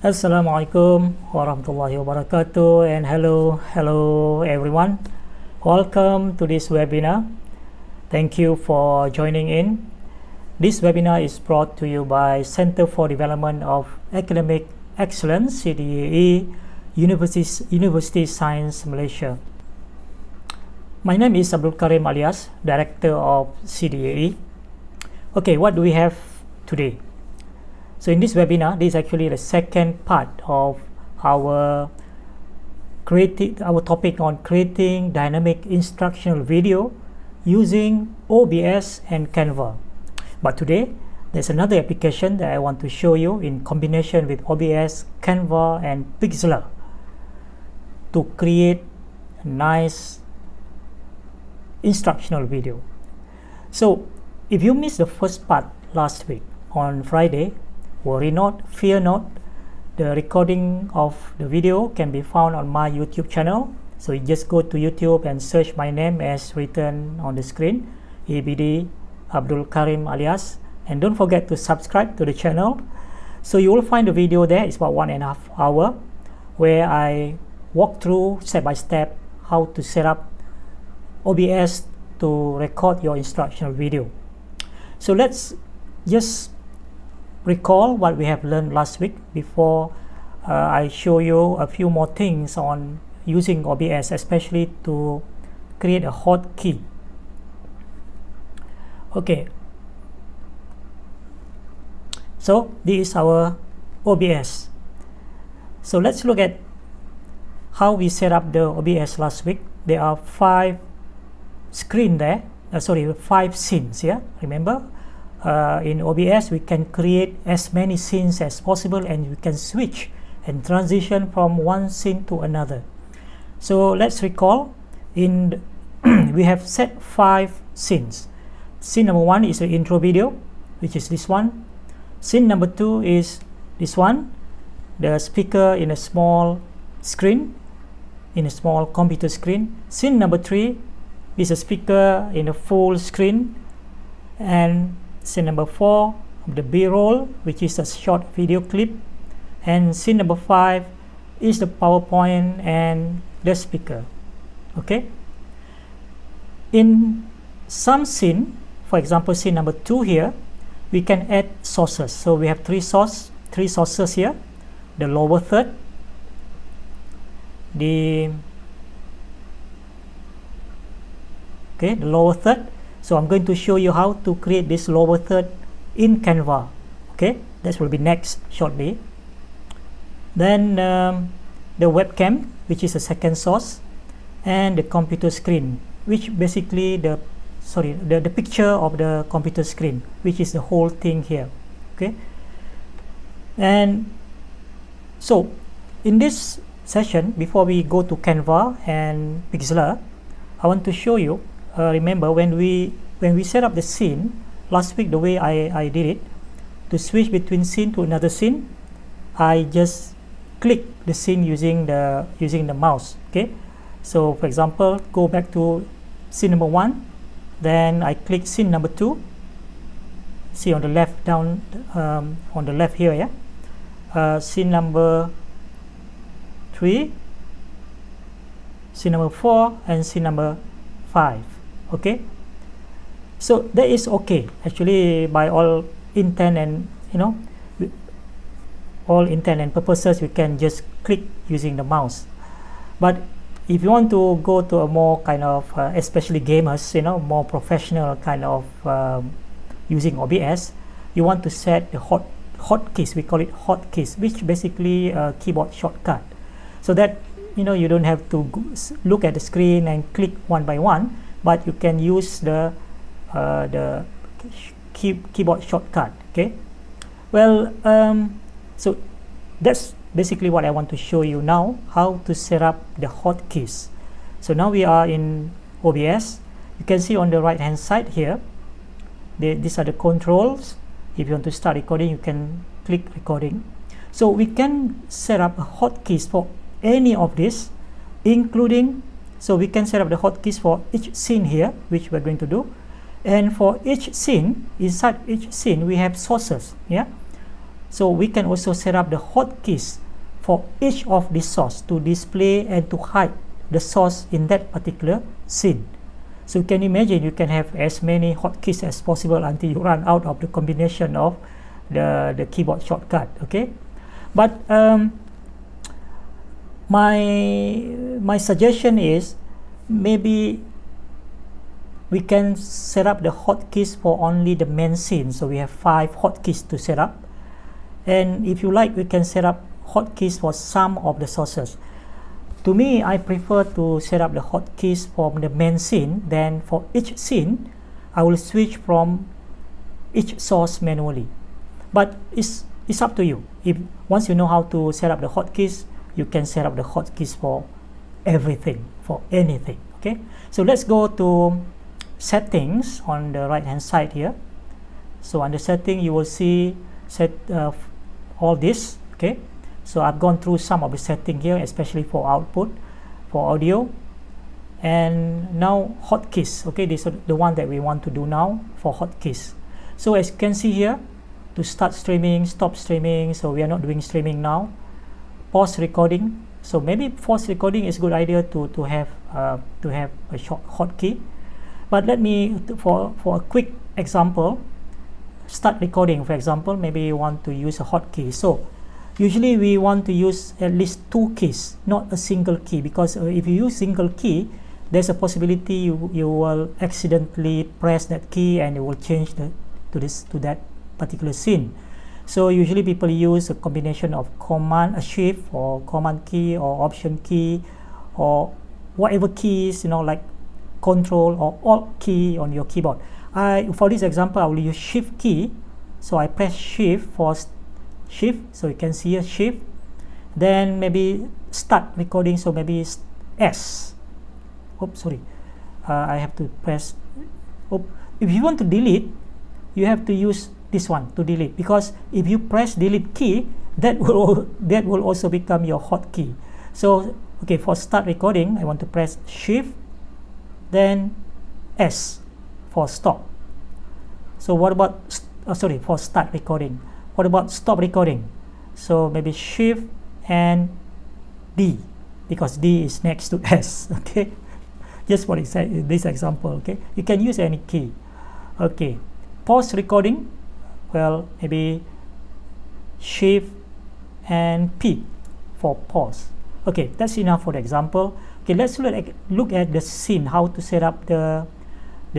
Assalamualaikum warahmatullahi wabarakatuh, and hello everyone. Welcome to this webinar. Thank you for joining in. This webinar is brought to you by Center for Development of Academic Excellence, CDAE, University Science Malaysia. My name is Abdul Karim alias Director of CDAE. Okay, what do we have today? So in this webinar, this is actually the second part of our topic on creating dynamic instructional video using OBS and Canva. But today, there's another application that I want to show you in combination with OBS, Canva, and Pixlr to create a nice instructional video. So if you missed the first part last week on Friday, worry not, fear not. The recording of the video can be found on my YouTube channel. So you just go to YouTube and search my name as written on the screen, ABD Abdul Karim alias, and don't forget to subscribe to the channel. So you will find the video there. It's about 1.5 hours where I walk through step by step how to set up OBS to record your instructional video. So let's just recall what we have learned last week before I show you a few more things on using OBS, especially to create a hotkey. Okay, so this is our OBS. So let's look at how we set up the OBS last week. There are 5 screens there, 5 scenes here, remember? In OBS, we can create as many scenes as possible, and we can switch and transition from one scene to another. So let's recall, we have set 5 scenes. Scene number 1 is the intro video, which is this one. Scene number 2 is this one, the speaker in a small screen, in a small computer screen. Scene number 3 is a speaker in a full screen, and scene number 4, the B-roll, which is a short video clip, and scene number 5 is the PowerPoint and the speaker. Okay, in some scene, for example scene number 2 here, we can add sources. So we have three sources here: the lower third, the lower third. So I'm going to show you how to create this lower third in Canva. Okay, that will be next shortly. Then the webcam, which is a second source, and the computer screen, which basically the picture of the computer screen, which is the whole thing here. Okay, and so in this session, before we go to Canva and Pixlr, I want to show you. Remember when we set up the scene last week, the way I did it, to switch between scene to another scene, I just click the scene using the mouse. Okay, so for example, go back to scene number 1, then I click scene number 2. See on the left, down on the left here, yeah. Scene number 3, scene number 4, and scene number 5. Okay, so that is okay actually by all intent and all intent and purposes. We can just click using the mouse. But if you want to go to a more kind of especially gamers, more professional kind of using OBS, you want to set the hotkeys. We call it hotkeys, which basically a keyboard shortcut, so that you don't have to look at the screen and click one by one, but you can use the keyboard shortcut. Okay, well, so that's basically what I want to show you now, how to set up the hotkeys. So now we are in OBS. You can see on the right hand side here, these are the controls. If you want to start recording, you can click recording. So we can set up hotkeys for any of this, including, so we can set up the hotkeys for each scene here, which we're going to do, and for each scene, inside each scene we have sources. Yeah, So we can also set up the hotkeys for each of the source to display and to hide the source in that particular scene. So you can imagine you can have as many hotkeys as possible until you run out of the combination of the keyboard shortcut. Okay, but my suggestion is maybe we can set up the hotkeys for only the main scene. So we have 5 hotkeys to set up, and if you like, we can set up hotkeys for some of the sources. To me, I prefer to set up the hotkeys from the main scene. Then for each scene, I will switch from each source manually. But it's up to you. If once you know how to set up the hotkeys, you can set up the hotkeys for everything, for anything. Okay. So let's go to settings on the right hand side here. So under setting, you will see all this. Okay. So I've gone through some of the setting here, especially for output, for audio, and now hotkeys. Okay, this is the one that we want to do now for hotkeys. So as you can see here, to start streaming, stop streaming. So we are not doing streaming now. Pause recording. So maybe pause recording is a good idea to have a short hotkey. But let me for a quick example, start recording. For example, maybe you want to use a hotkey. So usually we want to use at least 2 keys, not a single key, because if you use single key, there's a possibility you will accidentally press that key and it will change to that particular scene. So usually people use a combination of command, shift, or command key, or option key, or whatever keys, like control or alt key on your keyboard. For this example, I will use shift key. So I press shift for shift, so you can see a shift, then maybe start recording, so maybe S. Oops, sorry, I have to press. If you want to delete, you have to use this one to delete, because if you press delete key, that will also become your hotkey. So okay, for start recording, I want to press shift, then S for stop. So what about for start recording? What about stop recording? So maybe shift and D, because D is next to S. Okay, just for this example. Okay, you can use any key. Okay, pause recording. Well, maybe shift and P for pause. Okay, that's enough for the example. Okay, let's look at the scene, how to set up the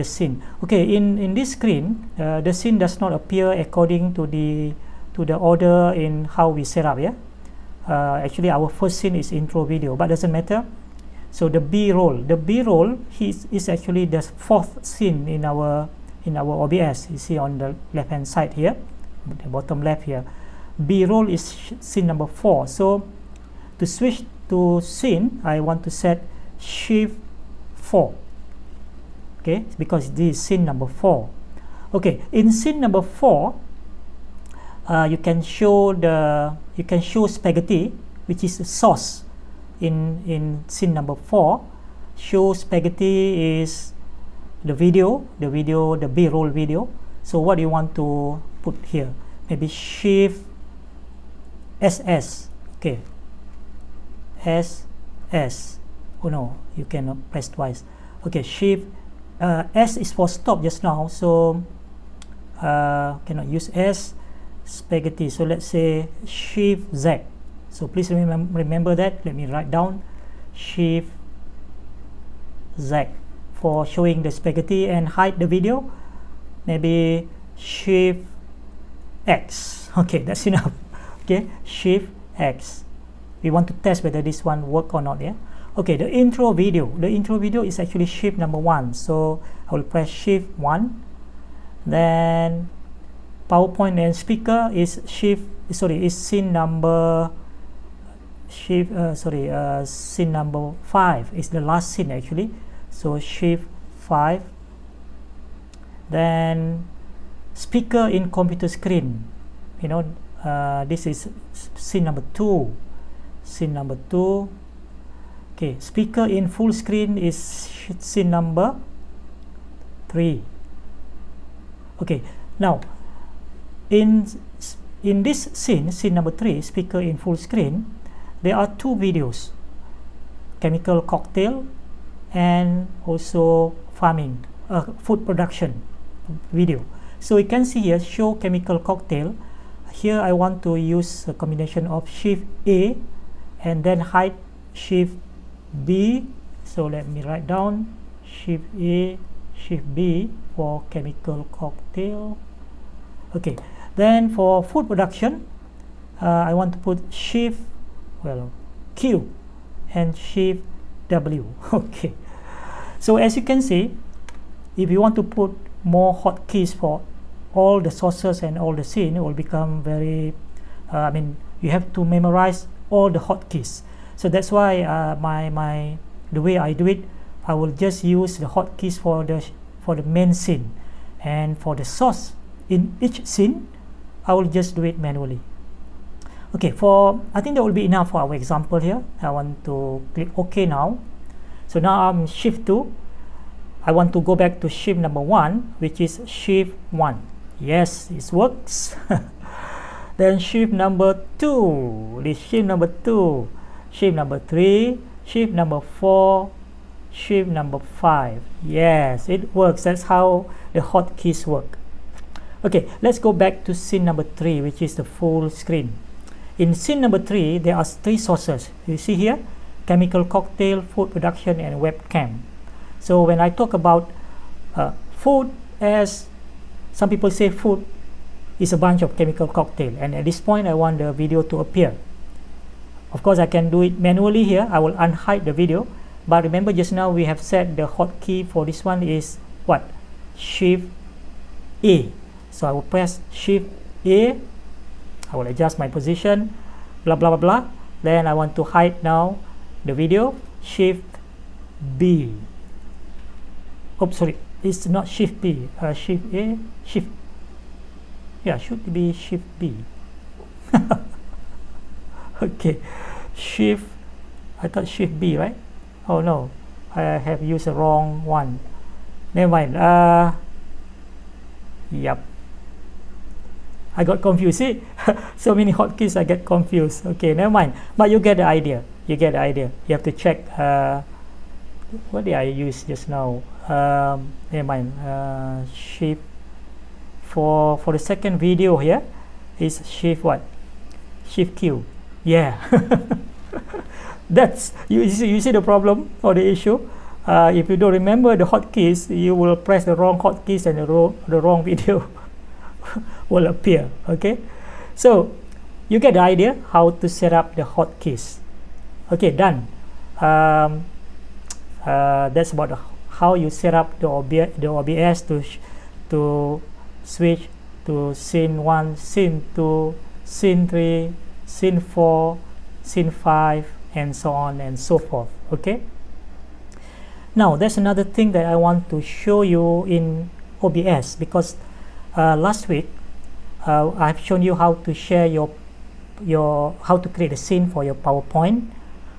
scene. Okay, in this screen, the scene does not appear according to the order in how we set up. Yeah, actually our first scene is intro video, but doesn't matter. So the B-roll is actually the 4th scene in our OBS. You see on the left hand side here, the bottom left here, B-roll is scene number 4. So to switch to scene, I want to set shift 4. Okay, because this is scene number 4. Okay, in scene number 4, you can show spaghetti, which is the source in scene number 4. Show spaghetti is the B-roll video. So what do you want to put here? Maybe shift SS. Okay, SS. Oh no, you cannot press twice. Okay, shift S is for stop just now, so cannot use S. Spaghetti, so let's say shift Z. So please remember that. Let me write down shift Z for showing the spaghetti and hide the video. Maybe shift X. Okay, that's enough. Okay, shift X. We want to test whether this one work or not. Yeah. Okay, the intro video is actually shift number 1, so I will press shift 1. Then PowerPoint and speaker is scene number scene number 5 is the last scene actually, so shift 5. Then speaker in computer screen, this is scene number 2. Okay, speaker in full screen is scene number 3. Okay, now in in this scene number 3, speaker in full screen, there are 2 videos, chemical cocktail and also farming, food production video. So you can see here, show chemical cocktail. Here I want to use a combination of Shift A and then hide Shift B. So let me write down Shift A, Shift B for chemical cocktail. Okay, then for food production, I want to put Shift, well, Q and Shift W. Okay, so as you can see, if you want to put more hotkeys for all the sources and all the scene, it will become very, you have to memorize all the hotkeys. So that's why the way I do it, I will just use the hotkeys for the main scene, and for the source in each scene, I will just do it manually. Okay, I think that will be enough for our example here. I want to click OK now. So now I'm Shift 2. I want to go back to shift number 1, which is Shift 1. Yes, it works. Then shift number 2, this shift number 2, shift number 3, shift number 4, shift number 5. Yes, it works. That's how the hotkeys work. Okay, let's go back to scene number 3, which is the full screen. In scene number 3, there are 3 sources. You see here, chemical cocktail, food production, and webcam. So when I talk about food, as some people say, food is a bunch of chemical cocktail, and at this point I want the video to appear. Of course, I can do it manually here. I will unhide the video, but remember just now we have set the hotkey for this one is what? Shift A. So I will press Shift A, I will adjust my position, blah blah blah blah. Then I want to hide now the video, Shift B. Oops, sorry, it's not Shift B, Shift A, Shift, yeah, should be Shift B. Okay, Shift, I thought Shift B, right? Oh no, I have used the wrong one. Never mind. Yep, I got confused. See, so many hotkeys, I get confused. Okay, never mind. But you get the idea. You get the idea. You have to check. What did I use just now? Never mind. Shift for the second video here is Shift what? Shift Q. Yeah. That's you see the problem or the issue. If you don't remember the hotkeys, you will press the wrong hotkeys and the wrong video will appear. Okay, so you get the idea how to set up the hotkeys. Okay, done. That's about how you set up the OBS to switch to scene 1, scene 2, scene 3, scene 4, scene 5, and so on and so forth. Okay, now there's another thing that I want to show you in OBS, because last week I've shown you how to share how to create a scene for your PowerPoint,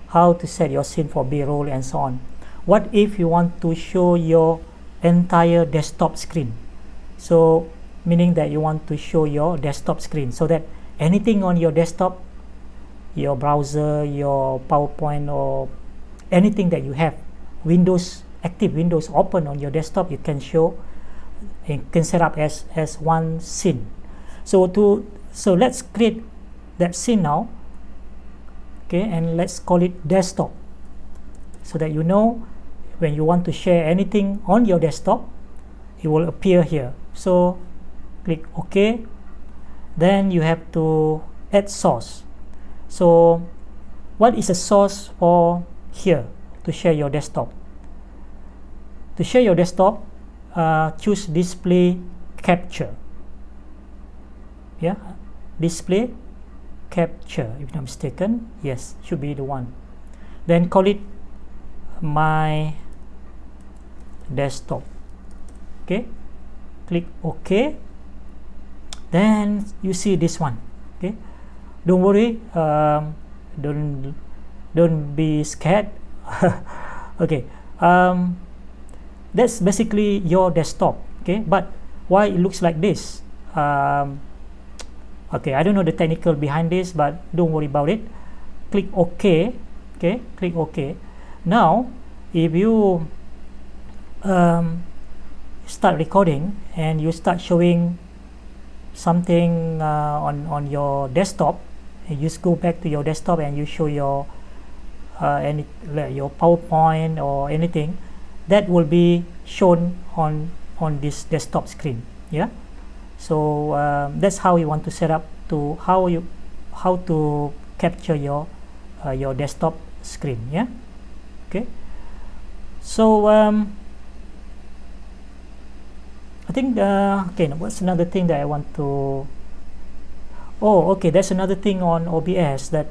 how to set your scene for B-roll, and so on. What if you want to show your entire desktop screen? So meaning that you want to show your desktop screen, so that anything on your desktop, your browser, your PowerPoint, or anything that you have, active Windows open on your desktop, you can show and can set up as one scene. So let's create that scene now. Okay, and let's call it desktop, so that you know when you want to share anything on your desktop, it will appear here. So click OK. Then you have to add source. So what is a source for here to share your desktop? To share your desktop, choose display capture. Yeah, display capture, if I'm not mistaken. Yes, should be the one. Then call it my desktop. Okay, click OK. Then you see this one. Okay, don't worry, don't be scared. Okay, that's basically your desktop. Okay, but why it looks like this? Okay, I don't know the technical behind this, but don't worry about it. Click OK. Okay, click OK. Now if you start recording and you start showing something on your desktop, and you just go back to your desktop and you show your your PowerPoint or anything, that will be shown on this desktop screen. Yeah, so that's how you want to set up to how to capture your desktop screen. Yeah, okay. So I think okay, what's another thing that I want to, oh okay, that's another thing on OBS that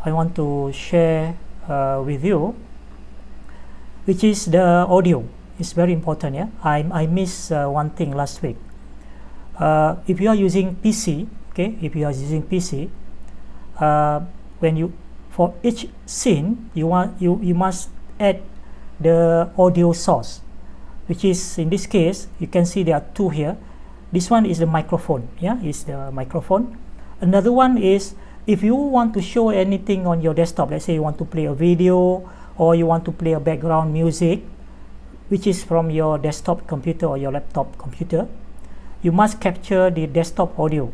I want to share with you, which is the audio. It's very important. Yeah, I missed one thing last week. If you are using PC, okay, if you are using PC, when you, for each scene you must add the audio source, which is, in this case, you can see there are two here. This one is the microphone. Yeah, is the microphone. Another one is, if you want to show anything on your desktop, let's say you want to play a video or you want to play a background music which is from your desktop computer or your laptop computer, you must capture the desktop audio.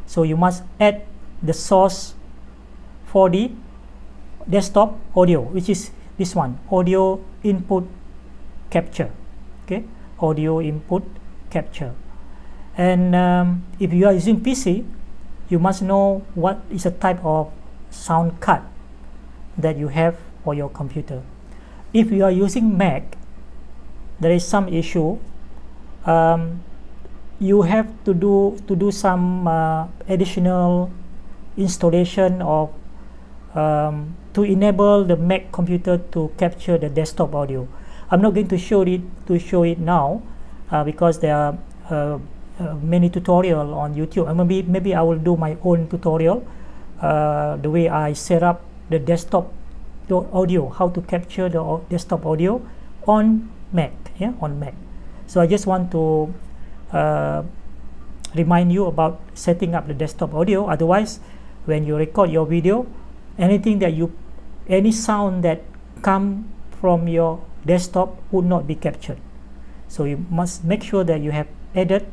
So you must add the source for the desktop audio, which is this one, audio input capture. Okay, audio input capture. And if you are using PC, you must know what is the type of sound card that you have for your computer. If you are using Mac, there is some issue. You have to do some additional installation of to enable the Mac computer to capture the desktop audio. I'm not going to show it now because there are many tutorial on YouTube. Maybe I will do my own tutorial, the way I set up the desktop audio, how to capture the desktop audio on Mac. Yeah, on Mac. So I just want to remind you about setting up the desktop audio. Otherwise, when you record your video, any sound that come from your desktop would not be captured. So you must make sure that you have added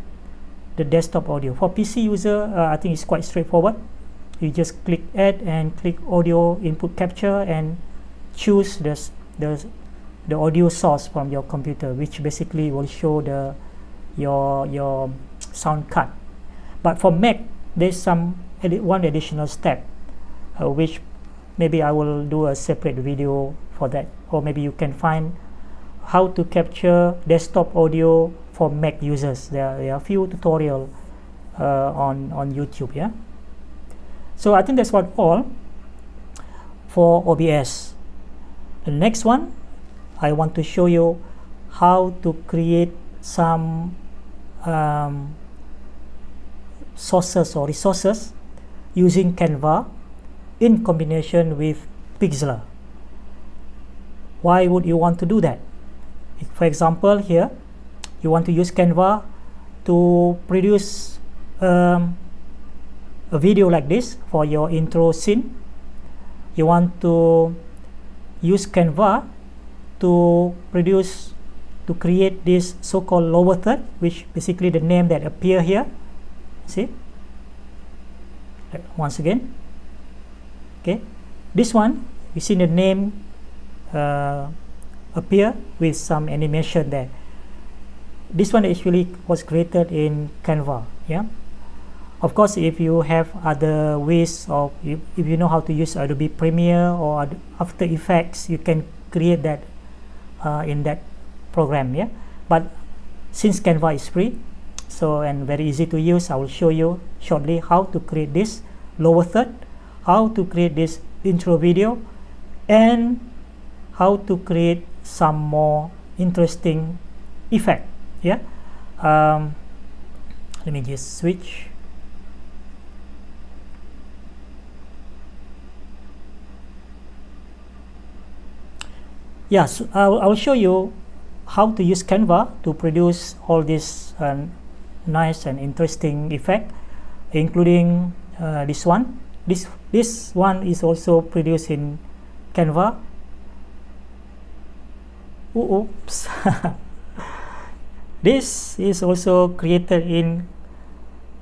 the desktop audio. For PC user, I think it's quite straightforward. You just click add and click audio input capture and choose the audio source from your computer, which basically will show your sound card. But for Mac, there's one additional step, which maybe I will do a separate video for that, or maybe you can find how to capture desktop audio for Mac users. There are a few tutorials on YouTube. Yeah, so I think that's all for OBS. The next one, I want to show you how to create some sources or resources using Canva in combination with Pixlr. Why would you want to do that? For example, here you want to use Canva to produce a video like this for your intro scene. You want to use Canva to create this so-called lower third, which basically the name that appear here. See, once again, okay, this one you see the name appear with some animation there. This one actually was created in Canva. Yeah, of course, if you have other ways of, if you know how to use Adobe Premiere or After Effects, you can create that in that program. Yeah, but since Canva is free, so and very easy to use, I will show you shortly how to create this lower third, how to create this intro video, and how to create some more interesting effect. Yeah, let me just switch. Yes, I will show you how to use Canva to produce all this nice and interesting effect. including this one. This one is also produced in Canva. Oops. This is also created in,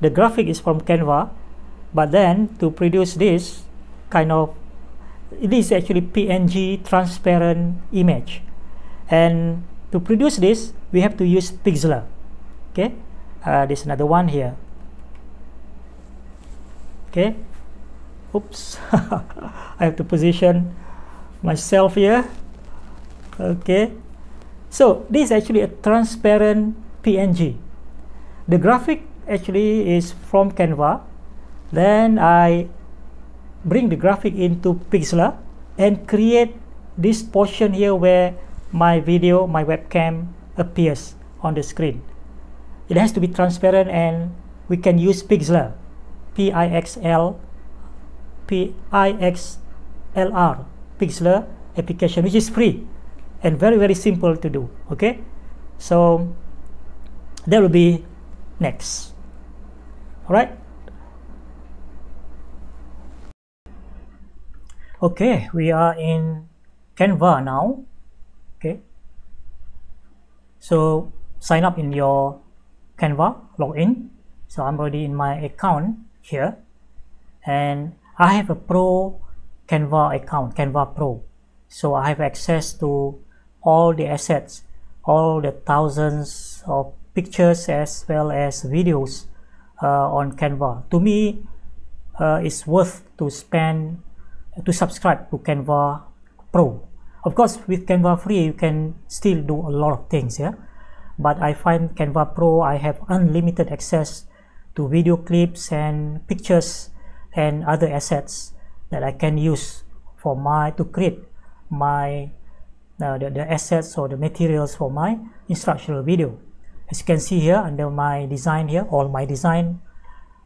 the graphic is from Canva, but then to produce this kind of, it is actually PNG transparent image, and to produce this we have to use Pixlr. Okay, there's another one here. Okay, oops. I have to position myself here. Okay, so this is actually a transparent PNG. The graphic actually is from Canva, then I bring the graphic into Pixlr and create this portion here where my video, my webcam appears on the screen. It has to be transparent, and we can use Pixlr, Pixlr, Pixlr application, which is free and very simple to do. Okay, so that will be next. All right. Okay, we are in Canva now. Okay, so sign up in your Canva, log in. So I'm already in my account here, and I have a Pro Canva account, Canva Pro. So I have access to all the assets, all the thousands of pictures as well as videos on Canva. To me, it's worth to subscribe to Canva Pro. Of course, with Canva Free, you can still do a lot of things, yeah. But I find Canva Pro, I have unlimited access to video clips and pictures and other assets that I can use for to create my the assets or the materials for my instructional video. As you can see here under my design here, all my design,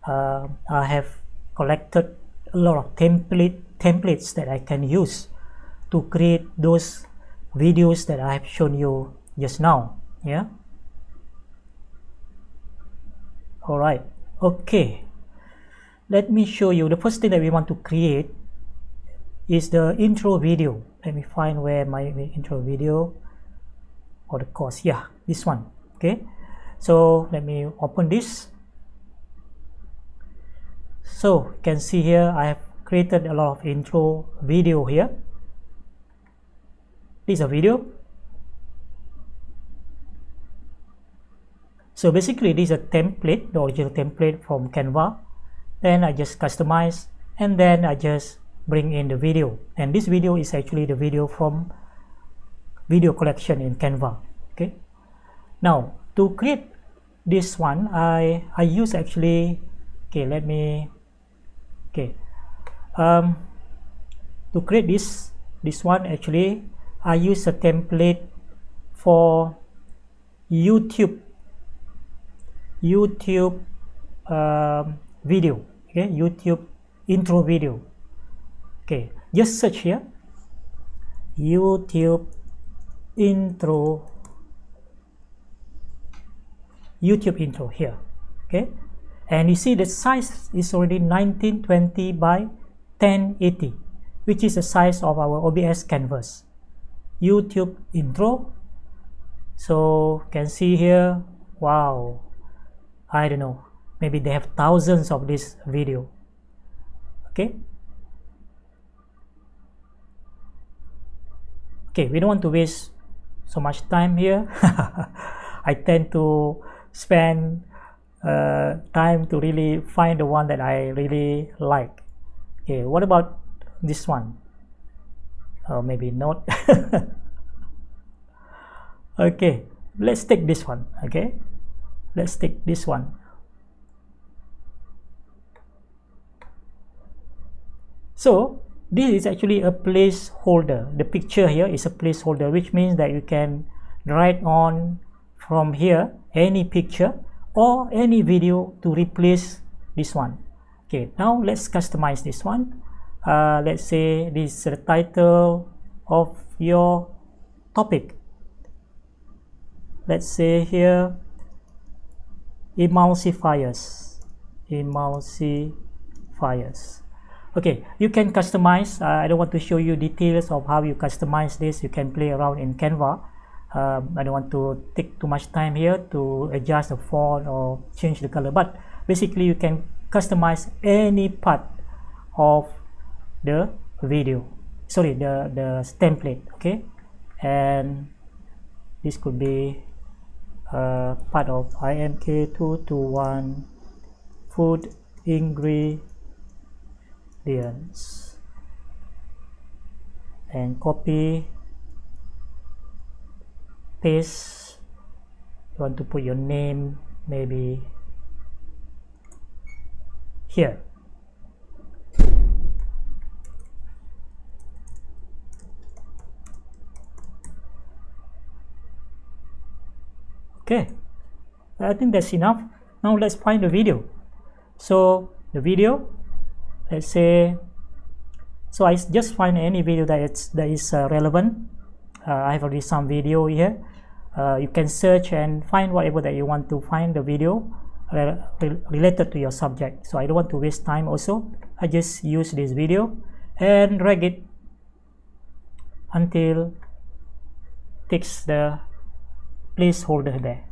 I have collected a lot of templates that I can use to create those videos that I have shown you just now. Yeah. All right. Okay. Let me show you. The first thing that we want to create is the intro video. Let me find where my intro video or the course. Yeah, this one. Okay. So let me open this. So you can see here I have created a lot of intro video here. This is a video. So basically this is a template, the original template from Canva. Then I just customize, and then I just bring in the video, and this video is actually the video from video collection in Canva. Okay, now to create this one, I use actually, okay, let me, okay, to create this one, actually I use a template for YouTube video. Okay, YouTube intro video. Okay, just search here YouTube intro here. Okay, and you see the size is already 1920 by 1080, which is the size of our OBS canvas. YouTube intro. So you can see here, wow, I don't know, maybe they have thousands of this video. Okay, we don't want to waste so much time here. I tend to spend time to really find the one that I really like. Okay, what about this one? Oh, maybe not. Okay, let's take this one. Okay, let's take this one. So this is actually a placeholder. The picture here is a placeholder, which means that you can write on from here any picture or any video to replace this one. Okay, now let's customize this one. Let's say this is the title of your topic. Let's say here emulsifiers. emulsifiers. Okay, you can customize. I don't want to show you details of how you customize this. You can play around in Canva. I don't want to take too much time here to adjust the font or change the color, but basically you can customize any part of the video, sorry, the template. Okay, and this could be part of IMK221 food ingredients, and copy, paste. You want to put your name maybe here. Okay, I think that's enough. Now let's find the video. So the video, let's say, so I just find any video that is relevant. I have already some video here. You can search and find whatever that you want to find the video related to your subject. So I don't want to waste time also. I just use this video and drag it until takes the placeholder there.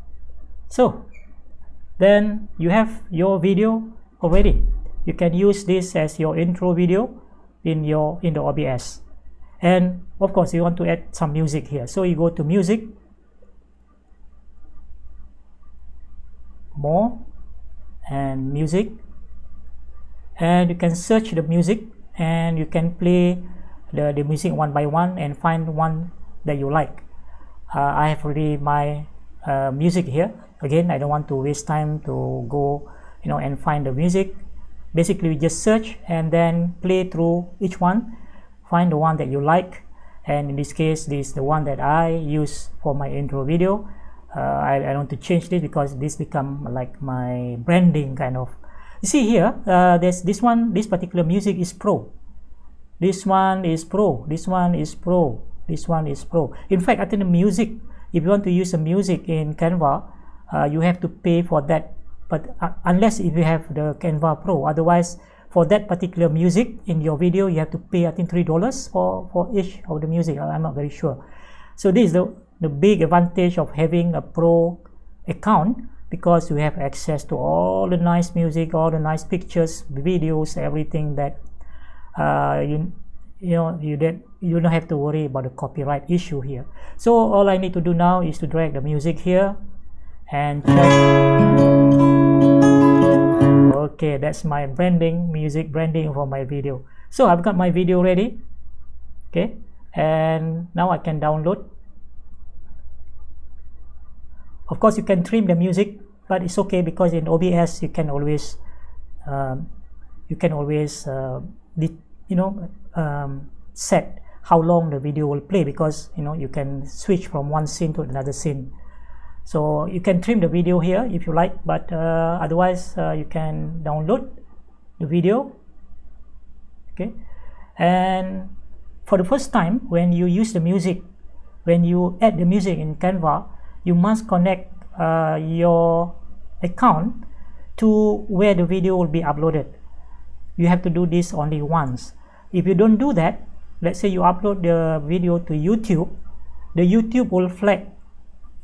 So then you have your video already. You can use this as your intro video in the OBS. And of course you want to add some music here, so you go to music, more, and music, and you can search the music and you can play the music one by one and find one that you like. I have already my music here. Again, I don't want to waste time to go and find the music. Basically we just search and then play through each one, find the one that you like, and in this case this is the one that I use for my intro video. I want to change this because this become like my branding kind of. You see here, there's this particular music is pro, this one is pro, this one is pro, this one is pro. In fact, I think the music, if you want to use the music in Canva, you have to pay for that, but unless if you have the Canva Pro. Otherwise, for that particular music in your video, you have to pay I think $3 for each of the music. I'm not very sure. So this is the big advantage of having a pro account, because you have access to all the nice music, all the nice pictures, videos, everything that you don't have to worry about the copyright issue here. So all I need to do now is to drag the music here and check. Okay, that's my music branding for my video. So I've got my video ready. Okay, and now I can download. Of course you can trim the music, but it's okay because in OBS you can always set how long the video will play, because you can switch from one scene to another scene. So you can trim the video here if you like, but otherwise you can download the video. Okay, and for the first time when you use the music, when you add the music in Canva, you must connect your account to where the video will be uploaded. You have to do this only once. If you don't do that, let's say you upload the video to YouTube, the YouTube will flag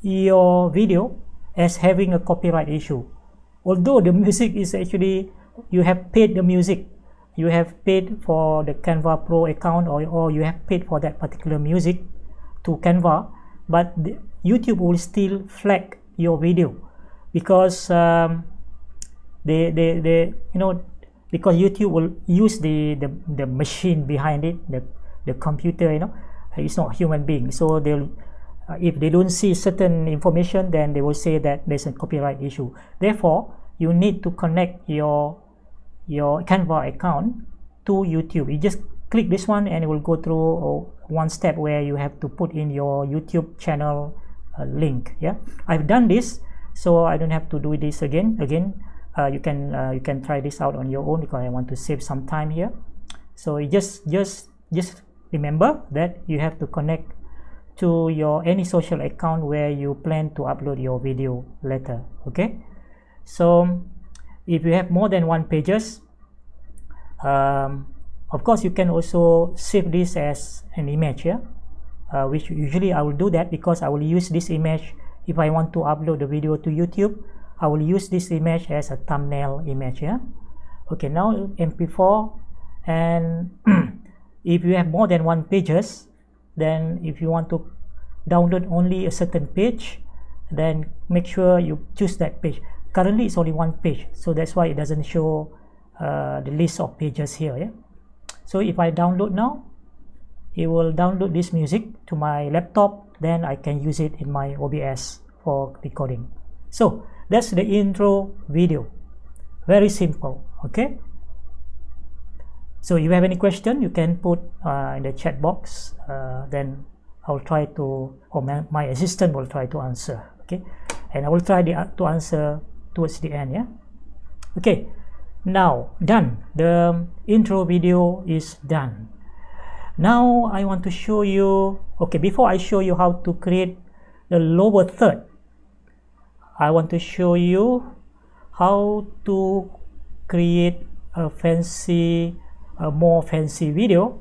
your video as having a copyright issue. Although the music is actually, you have paid the music, you have paid for the Canva Pro account, or you have paid for that particular music to Canva, but YouTube will still flag your video because because YouTube will use the machine behind it, the computer. It's not a human being, so they'll if they don't see certain information, then they will say that there's a copyright issue. Therefore, you need to connect your Canva account to YouTube. You just click this one and it will go through one step where you have to put in your YouTube channel link. Yeah, I've done this, so I don't have to do this again. You can try this out on your own, because I want to save some time here. So you just remember that you have to connect to your any social account where you plan to upload your video later. Okay, so if you have more than one pages, of course you can also save this as an image, yeah, which usually I will do that because I will use this image if I want to upload the video to YouTube. I will use this image as a thumbnail image, yeah. Okay, now MP4, and if you have more than one pages, then if you want to download only a certain page, then make sure you choose that page. Currently it's only one page, so that's why it doesn't show the list of pages here, yeah. So if I download now, it will download this music to my laptop, then I can use it in my OBS for recording. So that's the intro video, very simple. Okay, so if you have any question, you can put in the chat box, then I'll try to, or my assistant will try to answer. Okay, and I will try to answer towards the end, yeah. Okay, now done, the intro video is done. Now I want to show you, okay, before I show you how to create the lower third, I want to show you how to create a fancy, more fancy video,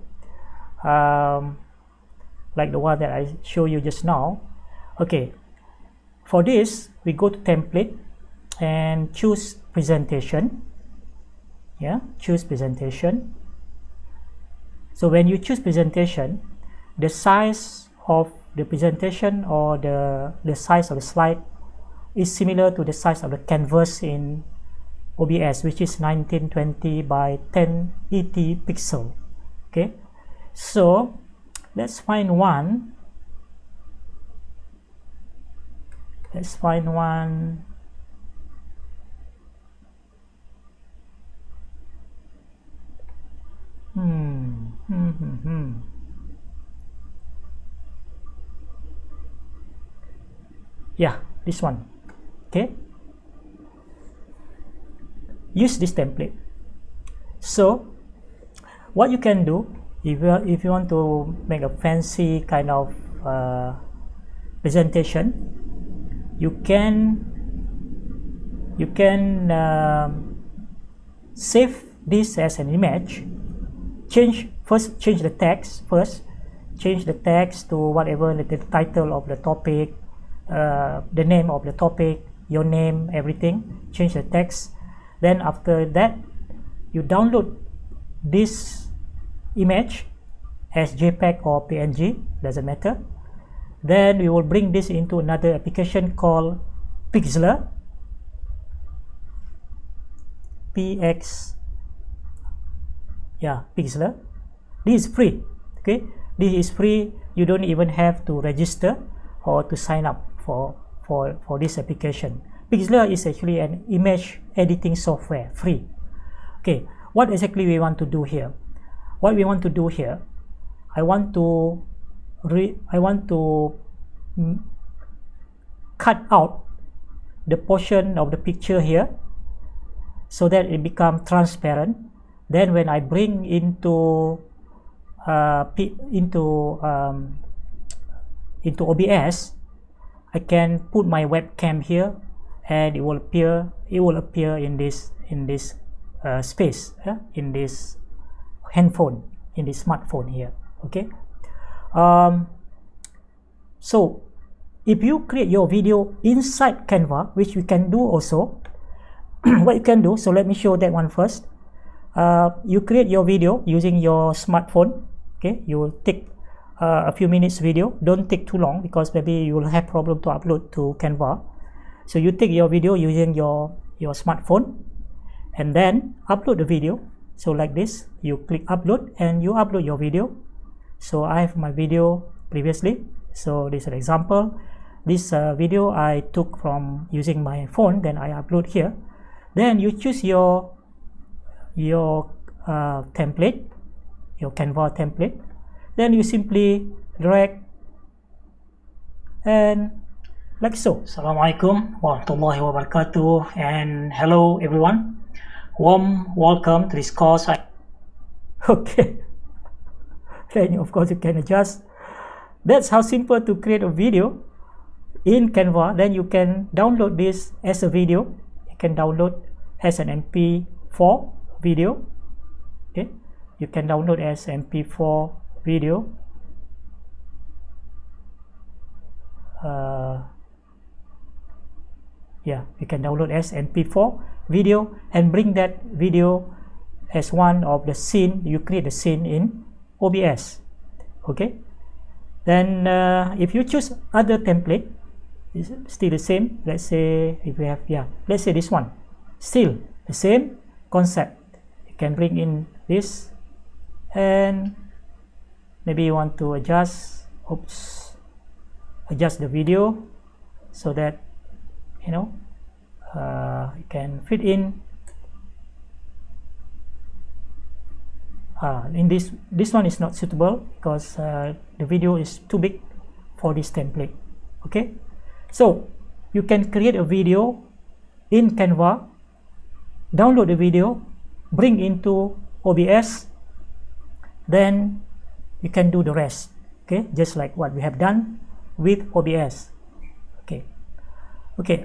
like the one that I show you just now. Okay, for this we go to template and choose presentation. Yeah, choose presentation. So when you choose presentation, the size of the presentation or the size of the slide is similar to the size of the canvas in OBS, which is 1920 by 1080 pixel. Okay, so let's find one. Let's find one. Yeah, this one. Okay, use this template. So what you can do, if you want to make a fancy kind of presentation, you can save this as an image. Change the text first. Change the text to whatever the title of the topic, the name of the topic, your name, everything. Change the text. Then after that, you download this image as JPEG or PNG, doesn't matter. Then we will bring this into another application called Pixlr. Pixlr. This is free. Okay, this is free. You don't even have to register or to sign up for this application. Pixlr is actually an image editing software, free. Okay, what exactly we want to do here? What we want to do here, I want to cut out the portion of the picture here so that it becomes transparent. Then when I bring into OBS, I can put my webcam here, and it will appear in this space, in this handphone, in this smartphone here. Okay, so if you create your video inside Canva, which you can do also, what you can do, so let me show that one first. You create your video using your smartphone. Okay, you will take a few minutes video. Don't take too long because maybe you will have problem to upload to Canva. So you take your video using your smartphone and then upload the video. So like this, you click upload and you upload your video. So I have my video previously, so this is an example. This video I took from using my phone, then I upload here. Then you choose your template, your Canva template. Then you simply drag and like so. Assalamualaikum warahmatullahi wabarakatuh, and hello everyone, warm welcome to this course. Okay, then of course you can adjust. That's how simple to create a video in Canva. Then you can download this as a video. You can download as an MP4 video. Okay, you can download as MP4 video. Yeah, you can download as MP4 video and bring that video as one of the scene. You create the scene in OBS. Okay, then if you choose other template, it's still the same. Let's say if we have, yeah, let's say this one, still the same concept. You can bring in this, and maybe you want to adjust the video so that you know you can fit in this one is not suitable because the video is too big for this template. Okay, so you can create a video in Canva, download the video, bring into OBS, then you can do the rest. Okay, just like what we have done with OBS. Okay,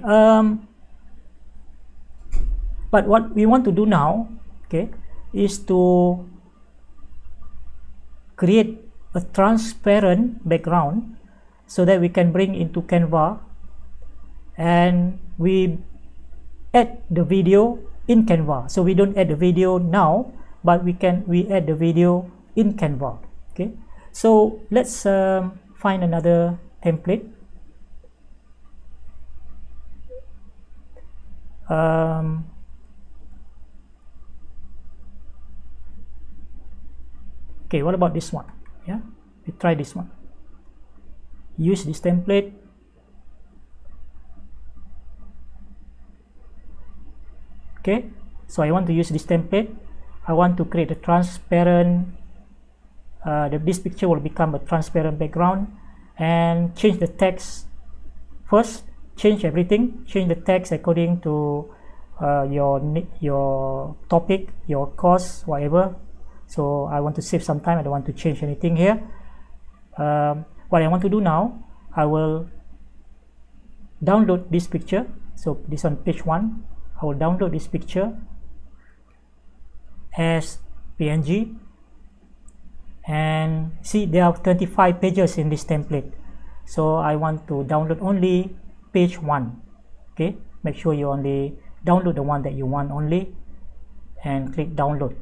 but what we want to do now, okay, is to create a transparent background so that we can bring into Canva and we add the video in Canva. So we don't add the video now, but we add the video in Canva. Okay, so let's find another template. Okay, what about this one? Yeah, we try this one. Use this template. Okay, so I want to use this template. I want to create a transparent this picture will become a transparent background, and change the text first. Change everything, change the text according to your topic, your course, whatever. So I want to save some time. I don't want to change anything here. What I want to do now, I will download this picture. So this on page 1, I will download this picture as PNG, and see there are 25 pages in this template. So I want to download only page 1. Okay, make sure you only download the one that you want only, and click download.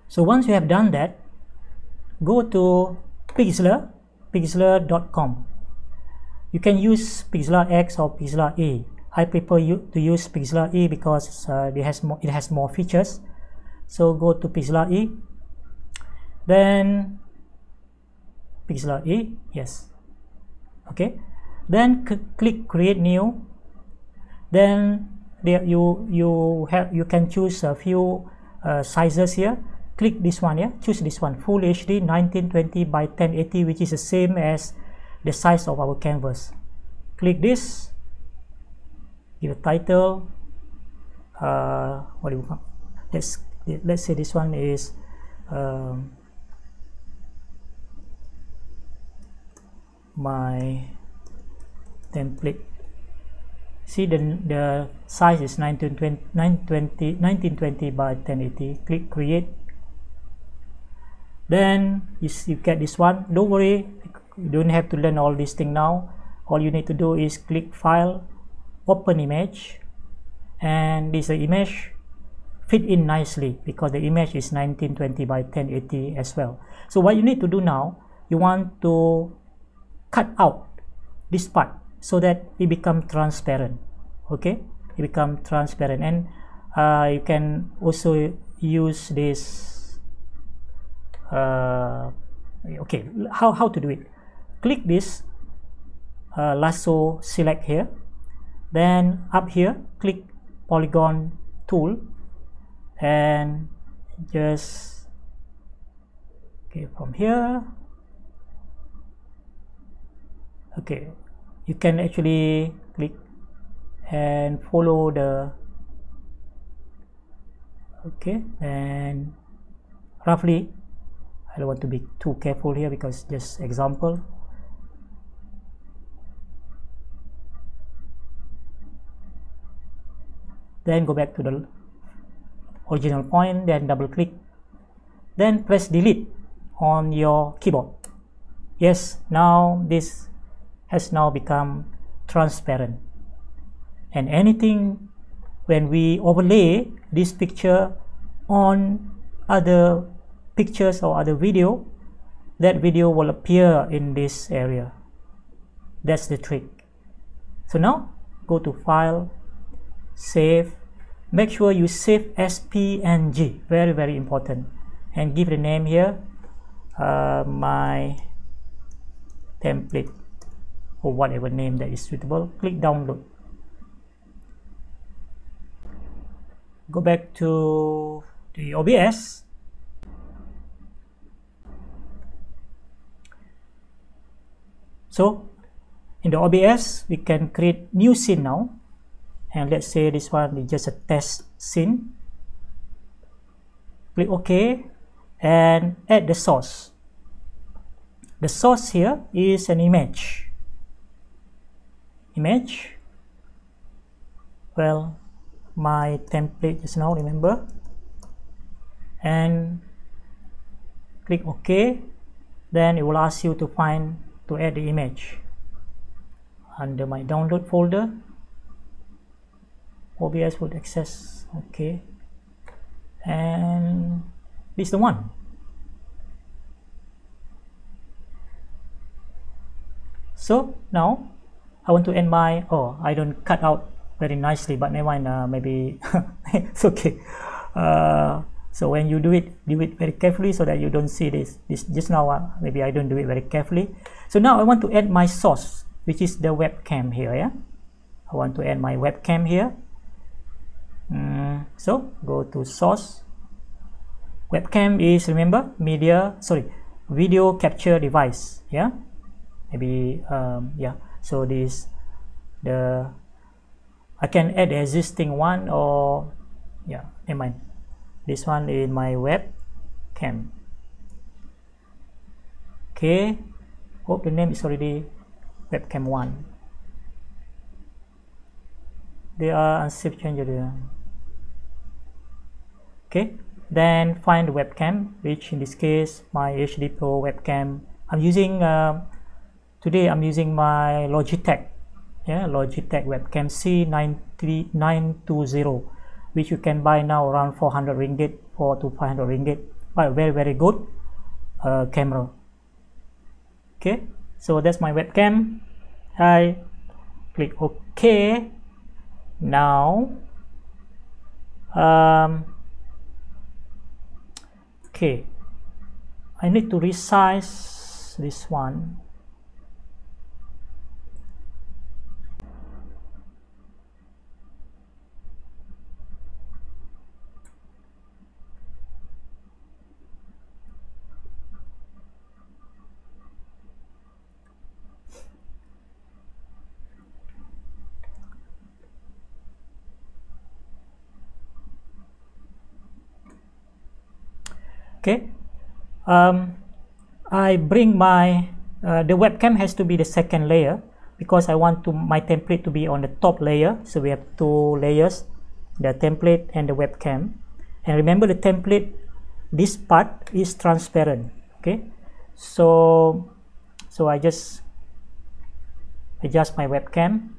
So once you have done that, go to pixlr.com. You can use Pixlr X or Pixlr A. I prefer to use Pixlr E because it has more features. So go to Pixlr E, then Pixlr E, yes. Okay, then click create new. Then there you can choose a few sizes here. Click this one here, choose this one, Full HD 1920 by 1080, which is the same as the size of our canvas. Click this, give a title. What do we call? Let's say this one is my template. See the size is 1920 by 1080. Click create. Then you get this one. Don't worry, you don't have to learn all this thing now. All you need to do is click file, open image, and this image fit in nicely because the image is 1920 by 1080 as well. So what you need to do now, you want to cut out this part so that it becomes transparent. Okay, it becomes transparent, and you can also use this. Okay, how to do it? Click this lasso, select here, then up here click polygon tool, and just okay from here. Okay, you can actually click and follow the okay, and roughly I don't want to be too careful here because just example. Then go back to the original point, then double click, then press delete on your keyboard. Yes, now this has now become transparent, and anything when we overlay this picture on other pictures or other video, that video will appear in this area. That's the trick. So now go to file, save, make sure you save as PNG, very important, and give the name here my template or whatever name that is suitable. Click download. Go back to the OBS. So in the OBS we can create new scene now, and let's say this one is just a test scene. Click OK and add the source. The source here is an image. Well, my template just now, remember, and click OK. Then it will ask you to add the image under my download folder. OBS would access, okay, and this is the one. So now I want to end my, I don't cut out very nicely, but never mind, maybe it's okay. So when you do it very carefully so that you don't see this just now, maybe I don't do it very carefully. So now I want to add my source, which is the webcam here. Yeah, I want to add my webcam here. So go to source. Webcam is, remember, video capture device. Yeah, maybe yeah. So I can add the existing one, or yeah, never mind. This one is my webcam. Okay, hope the name is already webcam 1. They are unsafe changes. Okay, then find the webcam, which in this case my HD Pro webcam. I'm using today I'm using my Logitech, Logitech webcam C920, which you can buy now around 400 ringgit, 400 to 500 ringgit, but very good camera. Okay, so that's my webcam. I click OK. Now okay, I need to resize this one. Okay, I bring my the webcam has to be the second layer because I want my template to be on the top layer. So we have 2 layers, the template and the webcam. And remember, the template, this part is transparent. Okay, so I just adjust my webcam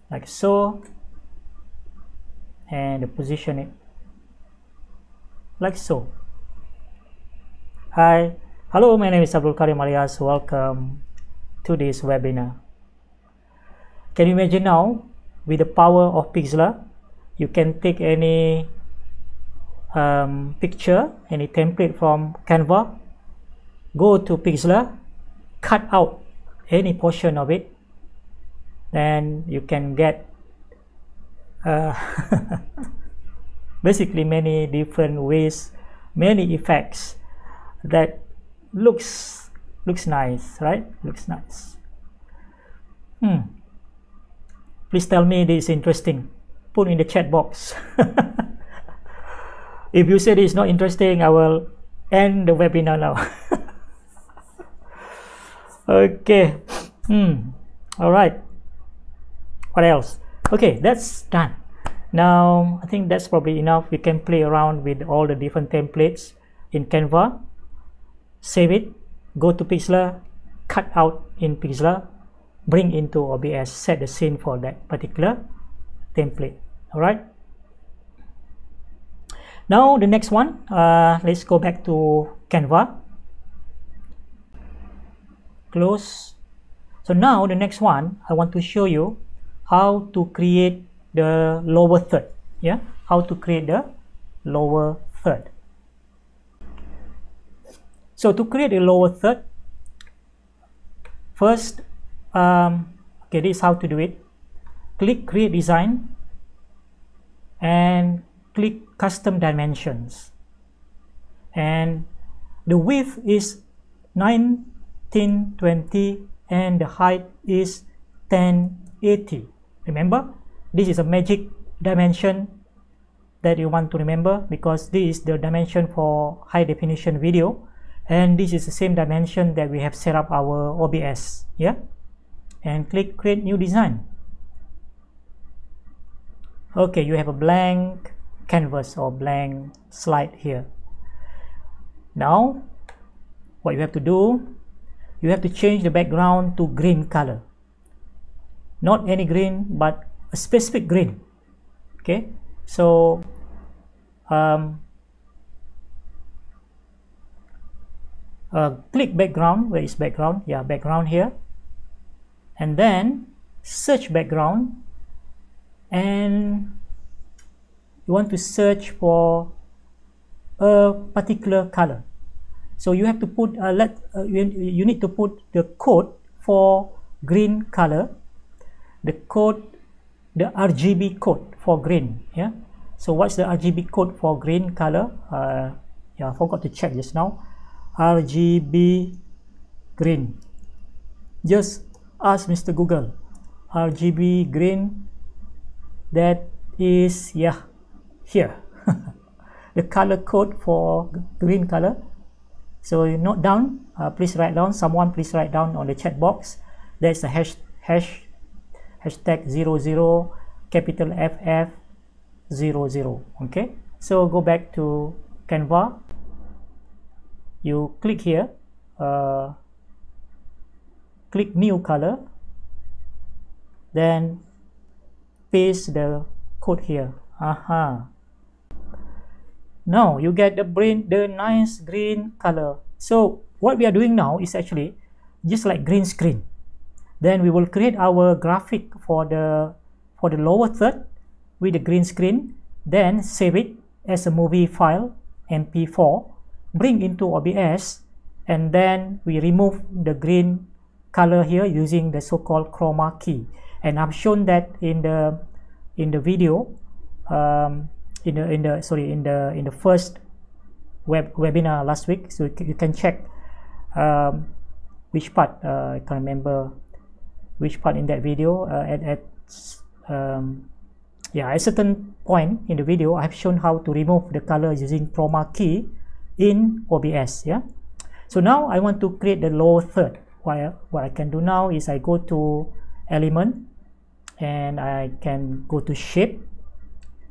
like so, and position it like so. Hi, hello, my name is Abdul Karim Alias. Welcome to this webinar. Can you imagine now, with the power of Pixlr, you can take any picture, any template from Canva, go to Pixlr, cut out any portion of it, then you can get basically many different ways, many effects that looks nice, right? Looks nice. Please tell me this is interesting. Put in the chat box. If you say it's not interesting, I will end the webinar now. Okay. All right, what else? Okay, that's done. Now I think that's probably enough. We can play around with all the different templates in Canva, save it, go to Pixlr, cut out in Pixlr, bring into OBS, set the scene for that particular template. All right, now the next one, let's go back to Canva, close. So now the next one, I want to show you how to create the lower third. Yeah, how to create the lower third. So to create a lower third, first, okay, this is how to do it. Click create design and click custom dimensions, and the width is 1920 and the height is 1080. Remember, this is a magic dimension that you want to remember, because this is the dimension for high definition video, and this is the same dimension that we have set up our OBS. Yeah, and click create new design. Okay, you have a blank canvas or blank slide here. Now what you have to do, you have to change the background to green color, not any green but a specific green. Okay, so click background. Where is background? Yeah, background here, and then search background, and you want to search for a particular color. So you have to put you need to put the code for green color, the RGB code for green. Yeah, so what's the RGB code for green color? Yeah, I forgot to check just now. RGB green, just ask Mr. Google. RGB green, that is, yeah, here. The color code for green color. So you note down, please write down, someone please write down on the chat box. That's the hashtag 00 capital FF00. Okay, so go back to Canva, you click here, click new color, then paste the code here. Now you get the nice green color. So what we are doing now is actually just like green screen. Then we will create our graphic for the lower third with the green screen, then save it as a movie file, MP4, bring into OBS, and then we remove the green color here using the so-called chroma key. And I've shown that in the video, in the first webinar last week. So you can check which part, I can't remember which part in that video. Yeah, at a certain point in the video, I've shown how to remove the color using chroma key in OBS. Yeah, so now I want to create the lower third. What I can do now is I go to element and I can go to shape.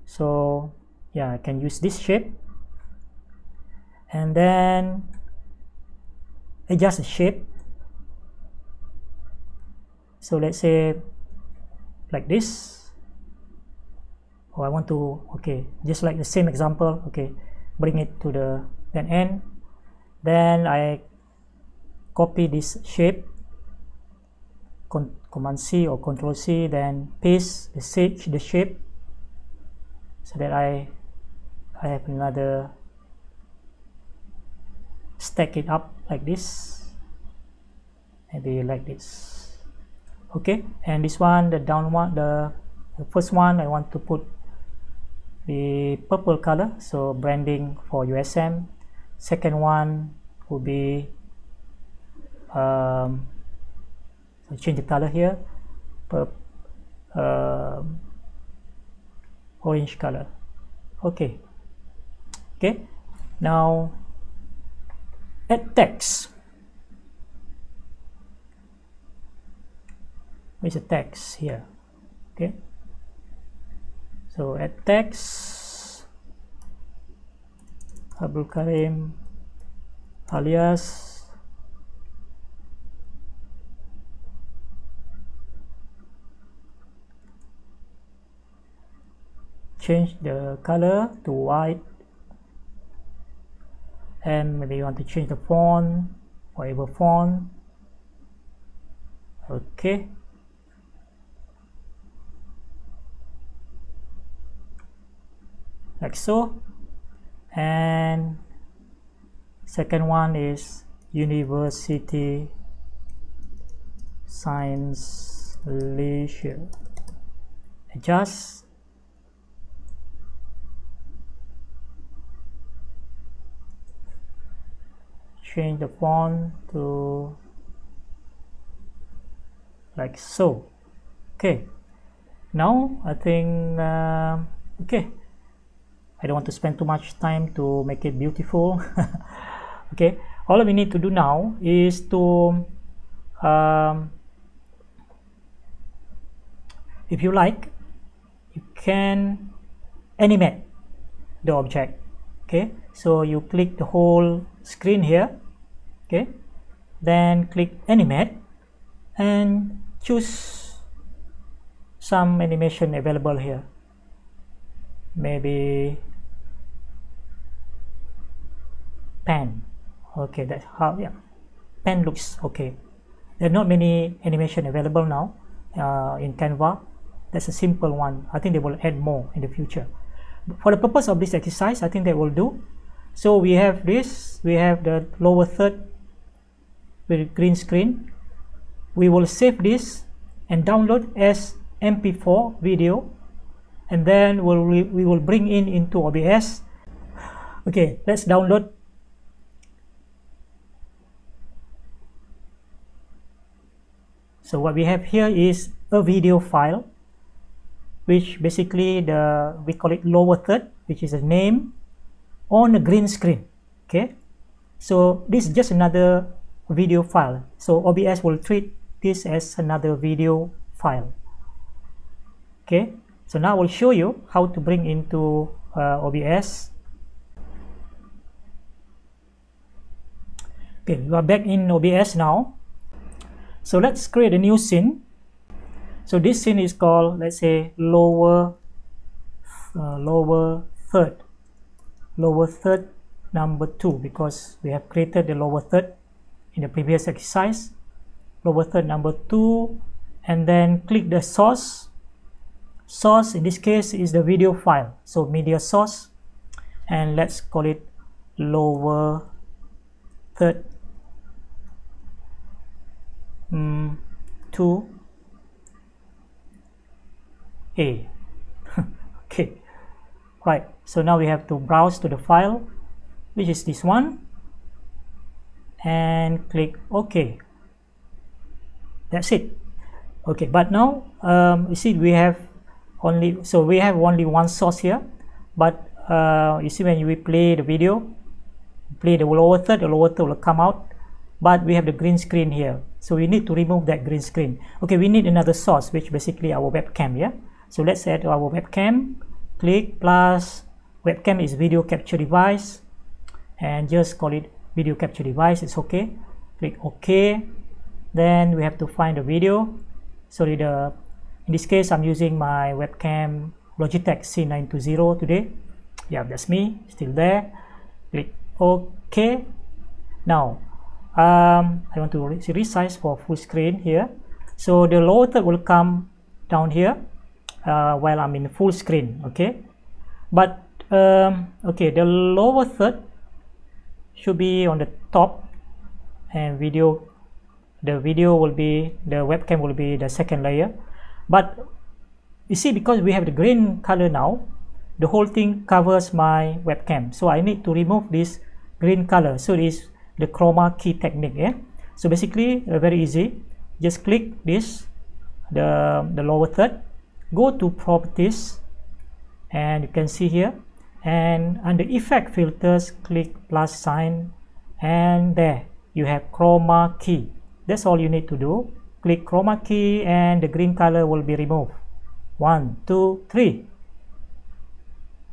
So yeah, I can use this shape and then adjust the shape. So let's say like this. I want to, okay, just like the same example, okay, bring it to the end. Then I copy this shape, Command C or Control C, then paste the shape, so that I have another, stack it up like this, maybe like this. Okay, and this one, the down one, the first one, I want to put the purple color, so branding for USM. Second one will be so change the color here, orange color. Okay, now add text. Where's the text here? Okay, so add text, Abdul Karim alias change the color to white, and maybe you want to change the font, whatever font. Okay, like so. And second one is University Science Leisure. Adjust. Change the font to like so. Okay, now I think okay, I don't want to spend too much time to make it beautiful. Okay, all we need to do now is to if you like, you can animate the object. Okay, so you click the whole screen here. Okay, then click animate and choose some animation available here. Maybe pen. Okay, that's how, yeah, pen looks okay. There are not many animation available now in Canva. That's a simple one. I think they will add more in the future. But for the purpose of this exercise, I think that will do. So we have this, we have the lower third with green screen. We will save this and download as MP4 video, and then we will bring into OBS. Okay, let's download. So what we have here is a video file, which basically we call it lower third, which is a name on a green screen. Okay, so this is just another video file. So OBS will treat this as another video file. Okay, so now I will show you how to bring into OBS. Okay, we are back in OBS now. So let's create a new scene. So this scene is called, let's say, lower third number 2, because we have created the lower third in the previous exercise. Lower third number 2, and then click the source. Source in this case is the video file, so media source, and let's call it lower third 2A. Okay, right, so now we have to browse to the file, which is this one, and click OK. That's it. Okay, but now you see we have only one source here, but you see when we play the video, play the lower third will come out, but we have the green screen here, so we need to remove that green screen. Okay, we need another source, which basically our webcam. Yeah, so let's add our webcam. Click plus webcam is video capture device, and just call it video capture device. It's okay. Click OK. Then we have to find the video. So in this case, I'm using my webcam Logitech C920 today. Yeah, that's me, still there. Click OK. Now I want to resize for full screen here. So the lower third will come down here while I'm in full screen. Okay, but okay, the lower third should be on the top, and the webcam will be the second layer. But you see, because we have the green color now, the whole thing covers my webcam, so I need to remove this green color. So it is the chroma key technique. Yeah, so basically very easy. Just click this, the lower third, go to properties, and you can see here, and under effect filters, click plus sign and there you have chroma key. That's all you need to do. Click chroma key and the green color will be removed. 1, 2, 3.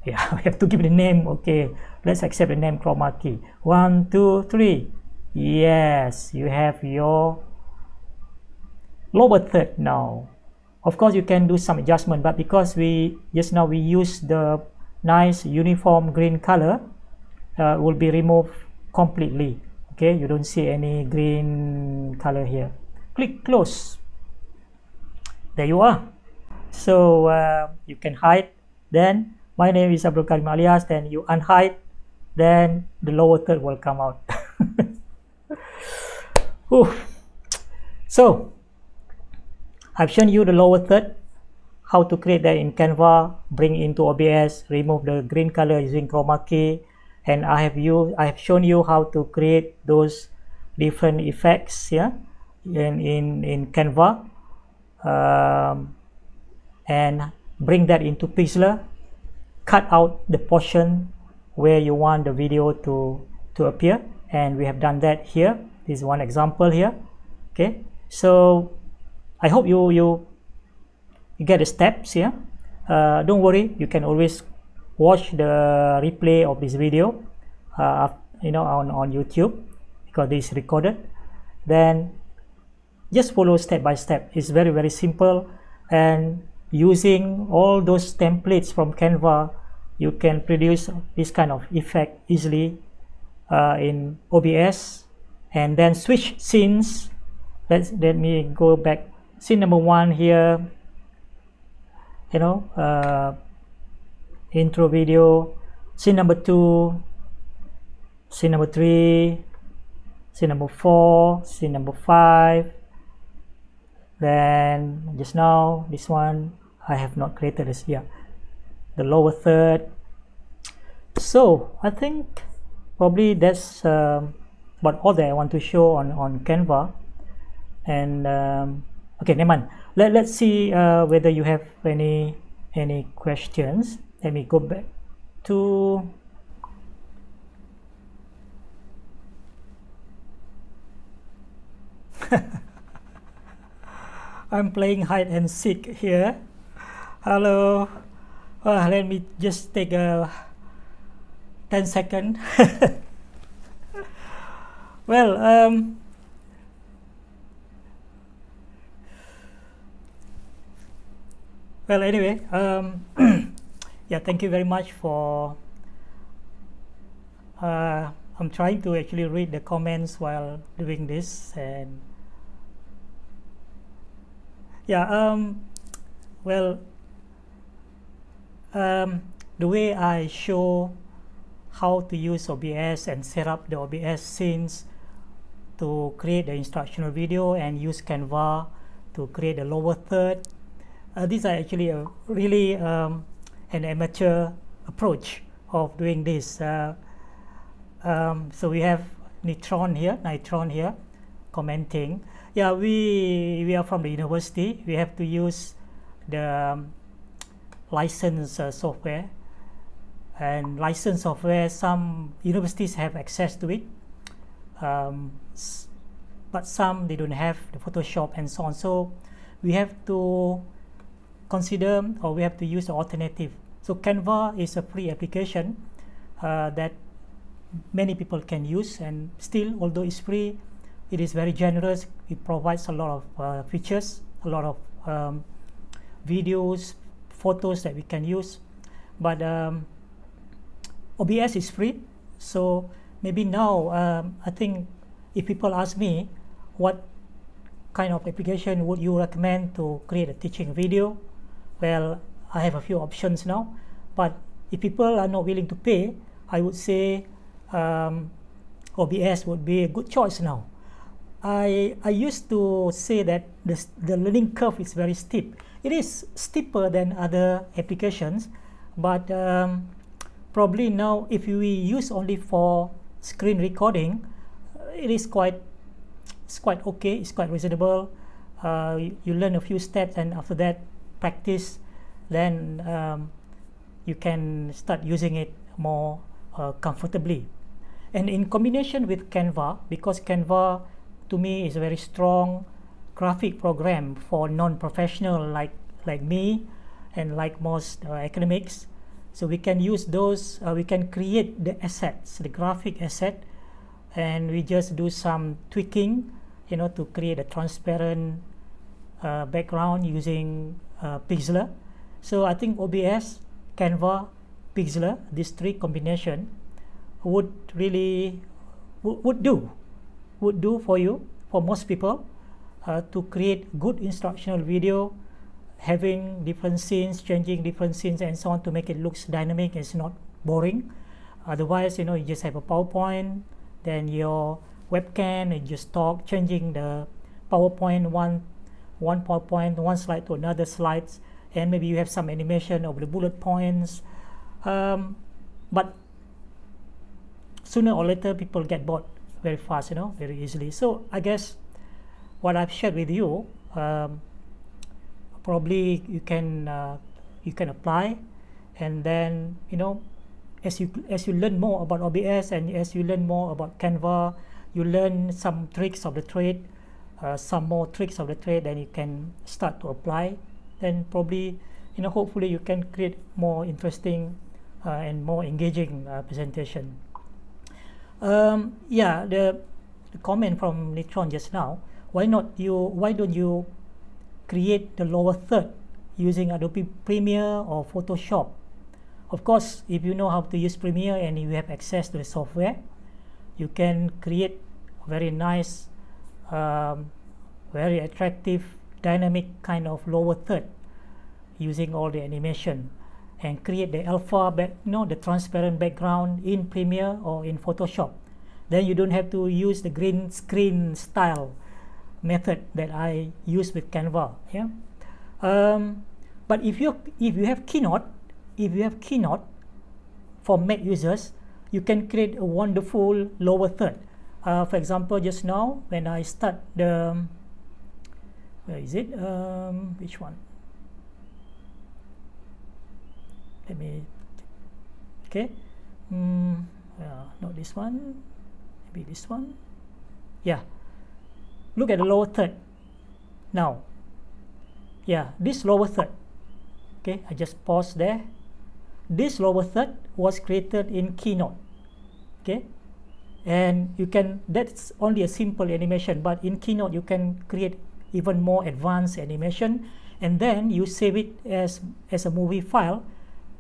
Yeah, we have to give it a name. Okay, let's accept the name chroma key. 1, 2, 3. Yes, you have your lower third now. Of course, you can do some adjustment, but because we just now we use the nice uniform green color, will be removed completely. Okay, you don't see any green color here. Click close. There you are. So you can hide. Then my name is Abdul Karim Alias. Then you unhide. Then the lower third will come out. So I've shown you the lower third, how to create that in Canva, bring into OBS, remove the green color using chroma key, and I have shown you how to create those different effects, yeah, in Canva, and bring that into Pixlr. Cut out the portion where you want the video to appear, and we have done that here. This is one example here. Okay, so I hope you get the steps here. Don't worry, you can always watch the replay of this video, on YouTube, because this is recorded. Then just follow step by step. It's very, very simple, and using all those templates from Canva, you can produce this kind of effect easily in OBS. And then switch scenes. Let me go back. Scene number 1 here, intro video. Scene number 2, scene number 3, scene number 4, scene number 5. Then just now this one I have not created this here, the lower third. So I think probably that's about all that I want to show on Canva. And okay, never mind. Let's see whether you have any questions. Let me go back to I'm playing hide and seek here. Hello. Let me just take a 10 second. Well, anyway, yeah, thank you very much for I'm trying to actually read the comments while doing this, and yeah, the way I show how to use OBS and set up the OBS scenes to create the instructional video and use Canva to create the lower third. These are actually a really an amateur approach of doing this. So we have Nitron here commenting. Yeah, we are from the university. We have to use the licensed software, and licensed software, some universities have access to it, but some they don't have the Photoshop and so on. So we have to consider, or we have to use the alternative. So Canva is a free application that many people can use, and still, although it's free, it is very generous. It provides a lot of features, a lot of videos, photos that we can use. But OBS is free, so maybe now I think if people ask me what kind of application would you recommend to create a teaching video, well, I have a few options now. But if people are not willing to pay, I would say OBS would be a good choice now. I used to say that the learning curve is very steep. It is steeper than other applications, but probably now if we use only for screen recording, it is quite okay. It's quite reasonable. You learn a few steps, and after that practice, then you can start using it more comfortably. And in combination with Canva, because Canva to me is a very strong graphic program for non-professional like me and like most academics, so we can use those, we can create the assets, the graphic asset, and we just do some tweaking, you know, to create a transparent background using Pixlr. So I think OBS, Canva, Pixlr, these three combination would really would do for you, for most people, to create good instructional video, having different scenes, changing different scenes and so on, to make it looks dynamic. It's not boring. Otherwise, you know, you just have a PowerPoint, then your webcam, and just talk, changing the PowerPoint, one PowerPoint, one slide to another slides, and maybe you have some animation of the bullet points, but sooner or later people get bored very fast, you know, very easily. So I guess what I've shared with you, probably you can apply, and then, you know, as you learn more about OBS and as you learn more about Canva, you learn some tricks of the trade, some more tricks of the trade, then you can start to apply. Then probably, you know, hopefully you can create more interesting and more engaging presentation. Yeah, the comment from Nitron just now, why don't you create the lower third using Adobe Premiere or Photoshop? Of course, if you know how to use Premiere and you have access to the software, you can create very nice, very attractive, dynamic kind of lower third using all the animation, and create the alpha the transparent background in Premiere or in Photoshop. Then you don't have to use the green screen style method that I use with Canva. Yeah. But if you have Keynote for Mac users, you can create a wonderful lower third. For example, just now when I start the where is it? Which one? Let me. Okay. Not this one. Maybe this one. Yeah. Look at the lower third. Now. Yeah, this lower third. Okay, I just pause there. This lower third was created in Keynote. Okay, and you can, that's only a simple animation, but in Keynote you can create even more advanced animation, and then you save it as a movie file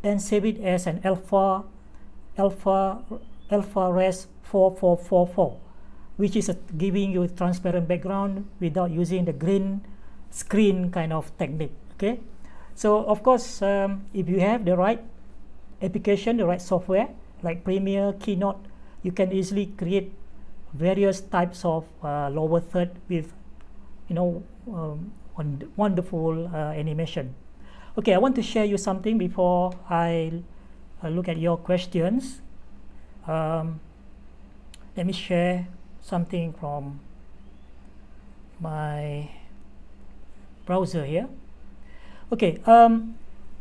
and save it as an alpha res 4444, which is giving you a transparent background without using the green screen kind of technique. Okay, so of course, if you have the right application, the right software like Premiere, Keynote, you can easily create various types of lower third with, you know, wonderful animation. Okay, I want to share you something before I look at your questions. Let me share something from my browser here. Okay,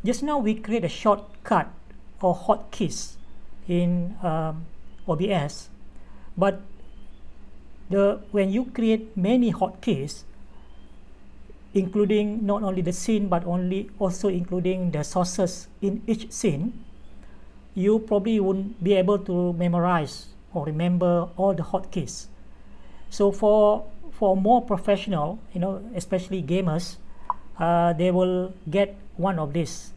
just now we create a shortcut or hotkeys in OBS, but when you create many hotkeys, including not only the scene but also including the sources in each scene, you probably won't be able to memorize or remember all the hotkeys. So for more professional, you know, especially gamers, they will get one of these.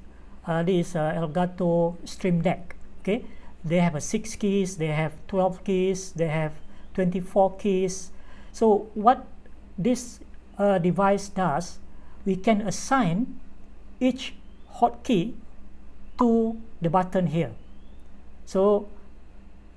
This Elgato Stream Deck. Okay, they have 6 keys, they have 12 keys, they have 24 keys. So what this device does, we can assign each hotkey to the button here. So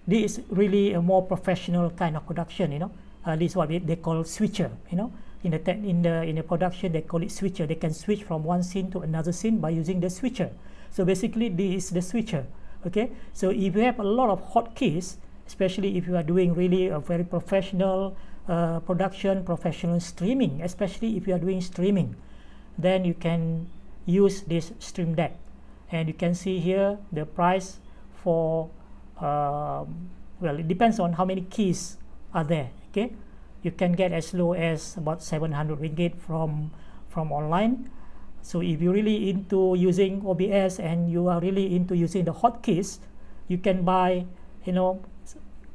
this is really a more professional kind of production. You know, this is what they call switcher. You know, in the production they call it switcher. They can switch from one scene to another scene by using the switcher. So basically this is the switcher. Okay, so if you have a lot of hotkeys, especially if you are doing really a very professional production, professional streaming, especially if you are doing streaming, then you can use this Stream Deck. And you can see here the price for well, it depends on how many keys are there. Okay, you can get as low as about 700 ringgit from online. So if you're really into using OBS and you are really into using the hotkeys, you can buy, you know,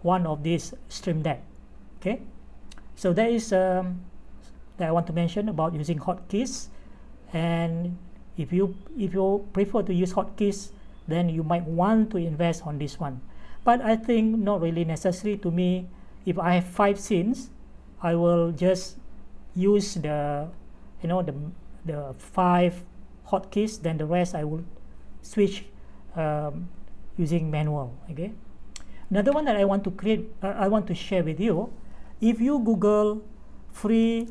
one of these Stream Deck. Okay, so that is that I want to mention about using hotkeys. And if you prefer to use hotkeys, then you might want to invest on this one. But I think not really necessary to me. If I have 5 scenes, I will just use the, you know, the 5 hotkeys. Then the rest I will switch using manual. Okay. Another one that I want to create, I want to share with you. If you Google free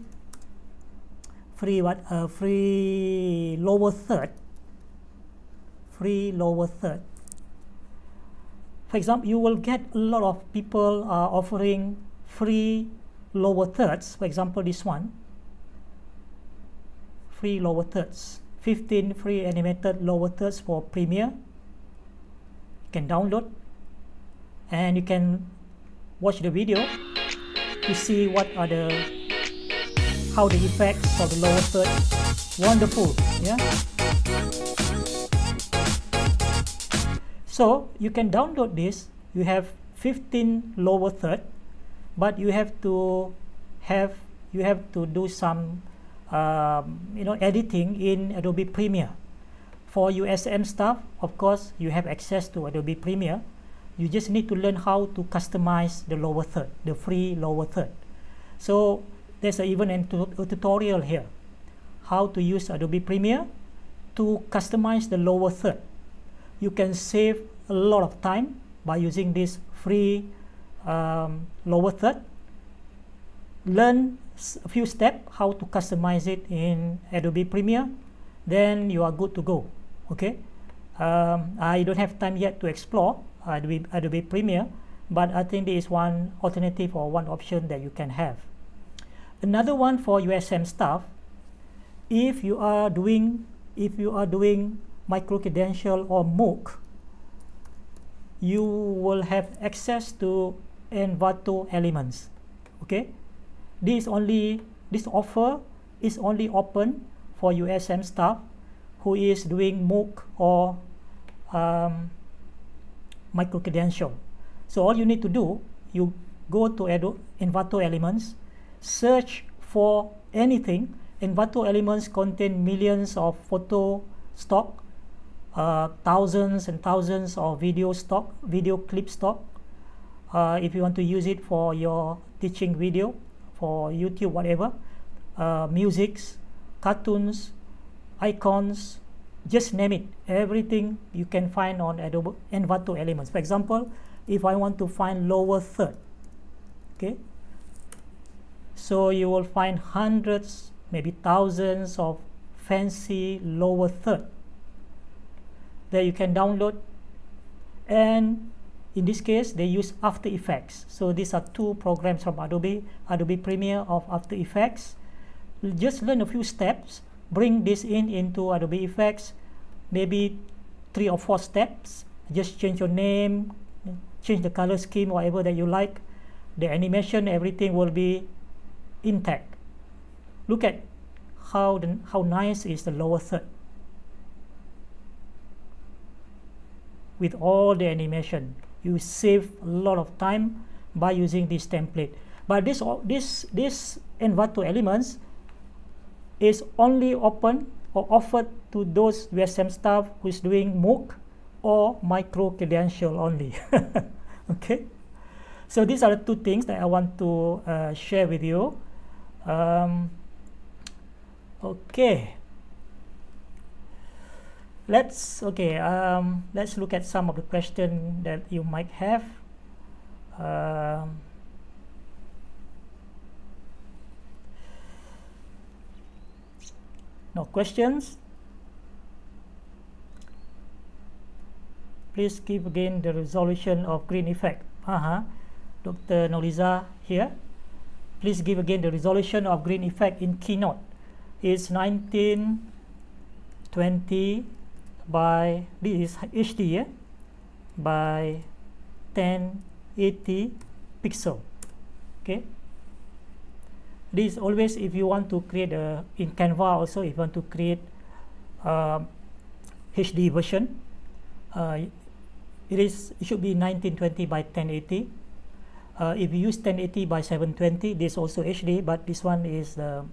lower third. Free lower third. For example, you will get a lot of people offering free lower thirds. For example, this one, free lower thirds, 15 free animated lower thirds for Premiere. You can download and you can watch the video to see what are how the effects for the lower third. Wonderful, yeah. So you can download this. You have 15 lower third, but you have to do some you know, editing in Adobe Premiere. For USM stuff, of course, you have access to Adobe Premiere. You just need to learn how to customize the lower third, the free lower third. So there's even a tutorial here, how to use Adobe Premiere to customize the lower third. You can save a lot of time by using this free lower third. Learn a few steps how to customize it in Adobe Premiere, then you are good to go. Okay, I don't have time yet to explore Adobe Premiere, but I think there is one alternative or one option that you can have. Another one for USM stuff, if you are doing micro-credential or MOOC, you will have access to Envato Elements. Okay, this offer is only open for USM staff who is doing MOOC or micro-credential. So all you need to do, you go to Envato Elements, search for anything. Envato Elements contain millions of photo stock, thousands and thousands of video clip stock. If you want to use it for your teaching video, for YouTube, whatever, musics, cartoons, icons, just name it, everything you can find on Adobe Envato Elements. For example, if I want to find lower third, okay, so you will find hundreds, maybe thousands of fancy lower third that you can download. And in this case, they use After Effects. So these are 2 programs from Adobe Premiere of After Effects. Just learn a few steps, bring this into Adobe Effects, maybe 3 or 4 steps. Just change your name, change the color scheme, whatever that you like. The animation, everything will be intact. Look at how nice is the lower third with all the animation. You save a lot of time by using this template. But this Envato Elements is only open or offered to those USM staff who is doing MOOC or micro-credential only. Okay, so these are the 2 things that I want to share with you. Okay, let's look at some of the questions that you might have. No questions? Please give again the resolution of green effect. Dr. Noliza here. Please give again the resolution of green effect in Keynote. It's 1920 by, this is HD, yeah, by 1080. 1080 pixel. Okay, this always, if you want to create in Canva also, if you want to create HD version, it should be 1920 by 1080. If you use 1080 by 720, this also HD, but this one is the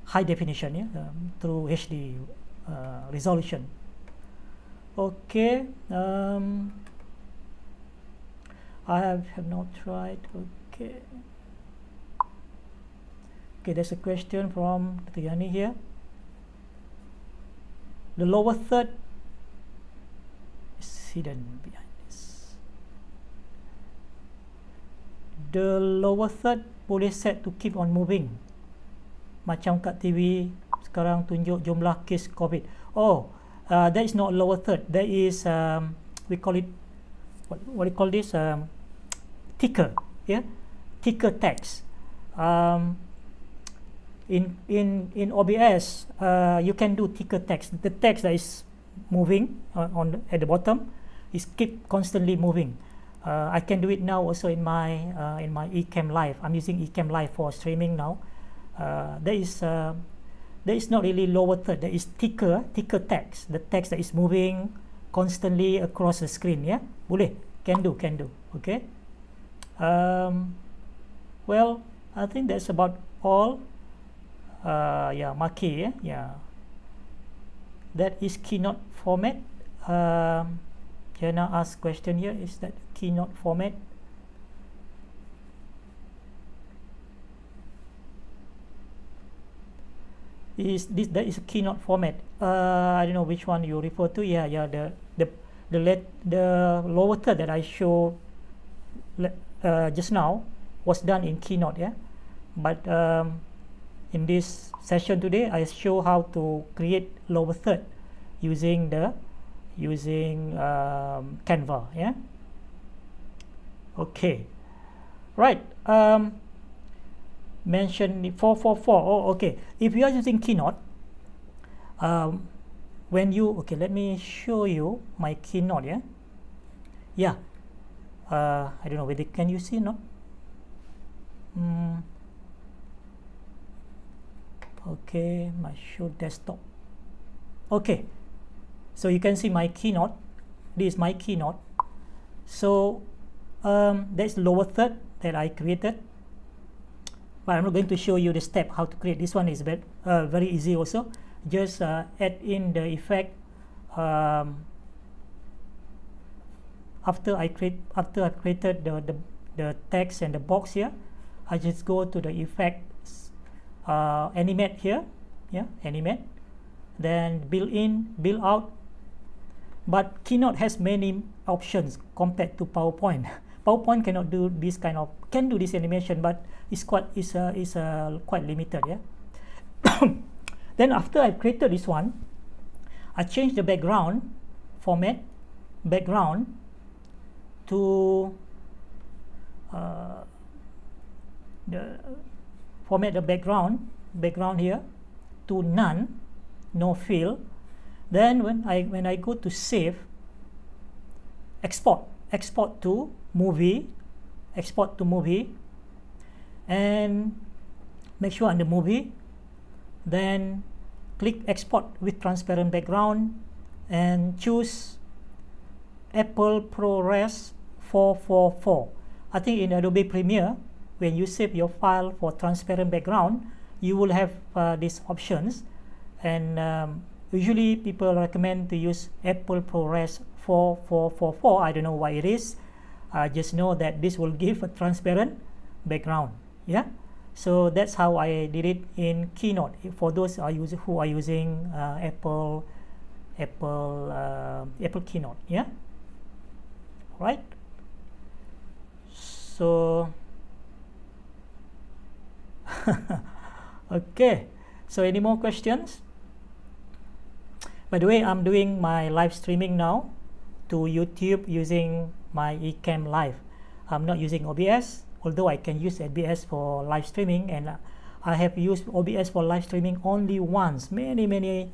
high definition, yeah, through HD resolution. Okay, I have not tried. Okay, there's a question from Triani here. The lower third is hidden behind this. The lower third boleh set to keep on moving, macam kat TV sekarang tunjuk jumlah kes COVID. Oh, that is not lower third. That is we call it what do you call this? Ticker, yeah, ticker text. In OBS, you can do ticker text. The text that is moving at the bottom is keep constantly moving. I can do it now also in my Ecamm Live. I'm using Ecamm Live for streaming now. There is not really lower third. There is ticker text. The text that is moving constantly across the screen. Yeah, boleh, can do. Okay. Well, I think that's about all. Yeah, Maki, yeah. That is Keynote format. Jana asked question here, is that Keynote format? That is a Keynote format. I don't know which one you refer to. Yeah, the lower third that I showed just now was done in Keynote, yeah. But in this session today, I show how to create lower third using Canva, yeah. Okay, right. Mention 444. Oh, okay. If you are using Keynote, when you let me show you my Keynote, yeah. Yeah. I don't know whether can you see, no? Okay, my show desktop. Okay, so you can see my Keynote. This is my Keynote. So that's lower third that I created, but I'm not going to show you the step how to create. This one is very easy also. Just add in the effect. After I created the text and the box here, I just go to the effects, animate here, yeah, animate, then build in, build out. But Keynote has many options compared to PowerPoint. PowerPoint cannot do this kind of, can do this animation, but it's quite limited, yeah. Then after I created this one, I changed the background format, background to format the background here to none, no fill. Then when I go to save, export to movie, and make sure on the movie, then click export with transparent background and choose Apple ProRes 444. I think in Adobe Premiere, when you save your file for transparent background, you will have these options, and usually people recommend to use Apple ProRes 4444. I don't know why it is. I just know that this will give a transparent background, yeah. So that's how I did it in Keynote. For those who are using Apple Keynote, yeah. Right. So okay, so any more questions? By the way, I'm doing my live streaming now to YouTube using my Ecamm Live. I'm not using OBS, although I can use OBS for live streaming, and I have used OBS for live streaming only once, a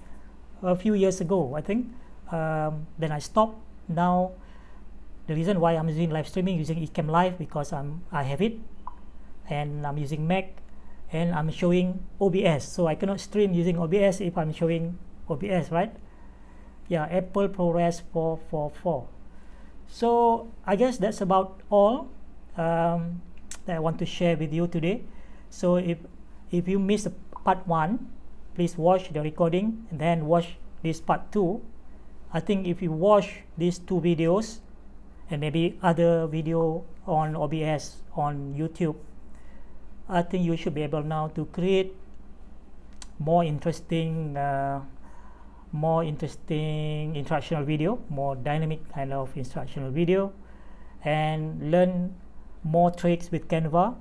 few years ago, I think. Then I stopped. now the reason why I'm using live streaming using eCam Live, because I have it and I'm using Mac and I'm showing OBS, so I cannot stream using OBS if I'm showing OBS, right? Yeah, Apple ProRes 444. So I guess that's about all that I want to share with you today. So if you missed part 1, please watch the recording and then watch this part 2. I think if you watch these 2 videos and maybe other video on OBS on YouTube, I think you should be able now to create more interesting instructional video, more dynamic kind of instructional video, and learn more tricks with Canva,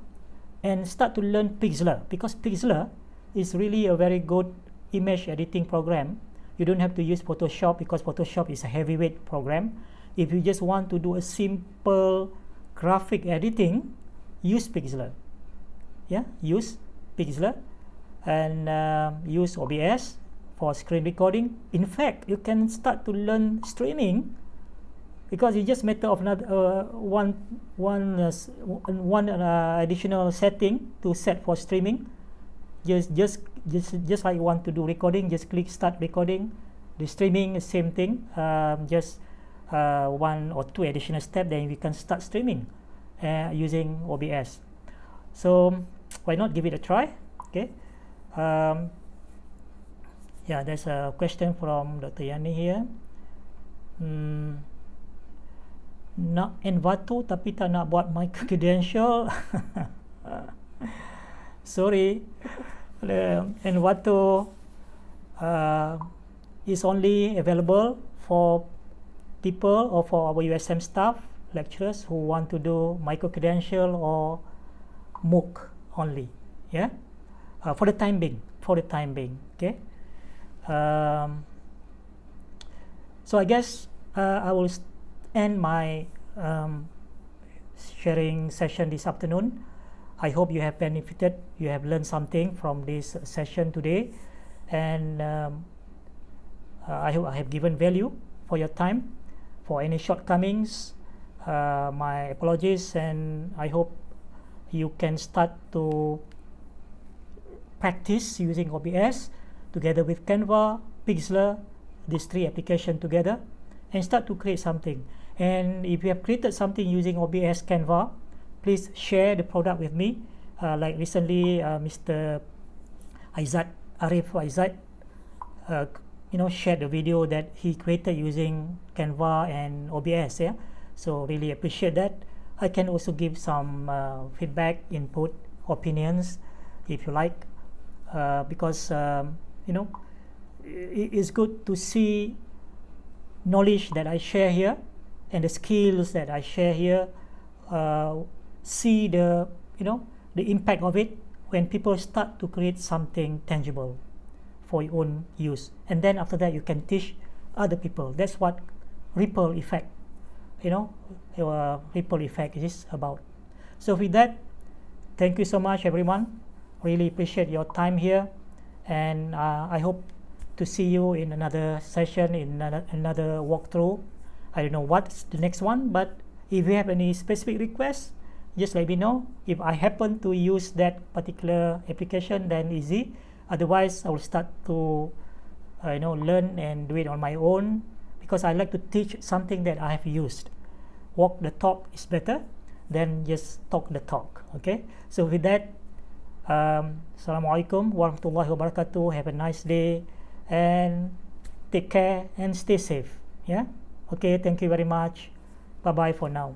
and start to learn Pixlr, because Pixlr is really a very good image editing program. You don't have to use Photoshop, because Photoshop is a heavyweight program. If you just want to do a simple graphic editing, use Pixlr. Yeah, use Pixlr and use OBS for screen recording. In fact, you can start to learn streaming, because it's just matter of another one additional setting to set for streaming. Just like you want to do recording, just click start recording. The streaming, same thing, just 1 or 2 additional steps, then we can start streaming using OBS. So why not give it a try? Okay. Yeah, there's a question from Dr. Yani here. Nak Envato tapi tak nak buat micro credential. Sorry, Envato is only available for people or for our USM staff, lecturers who want to do micro credential or MOOC only. Yeah, for the time being. Okay. So I guess I will end my sharing session this afternoon. I hope you have benefited, you have learned something from this session today, and I hope I have given value for your time. For any shortcomings, my apologies, and I hope you can start to practice using OBS together with Canva, Pixlr, these 3 applications together, and start to create something. And if you have created something using OBS Canva, please share the product with me. Like recently, Mr. Arif Aizat, shared the video that he created using Canva and OBS. Yeah, so really appreciate that. I can also give some feedback, input, opinions, if you like, because it's good to see knowledge that I share here and the skills that I share here. See the impact of it when people start to create something tangible for your own use, and then after that you can teach other people. That's what ripple effect, ripple effect is about. So with that, thank you so much everyone. Really appreciate your time here, and I hope to see you in another session, in another walkthrough. I don't know what's the next one, but if you have any specific requests, just let me know. If I happen to use that particular application, then easy. Otherwise, I will start to learn and do it on my own, because I like to teach something that I have used. Walk the talk is better than just talk the talk. Okay, so with that, Assalamualaikum warahmatullahi wabarakatuh. Have a nice day and take care and stay safe. Yeah, okay, thank you very much. Bye bye for now.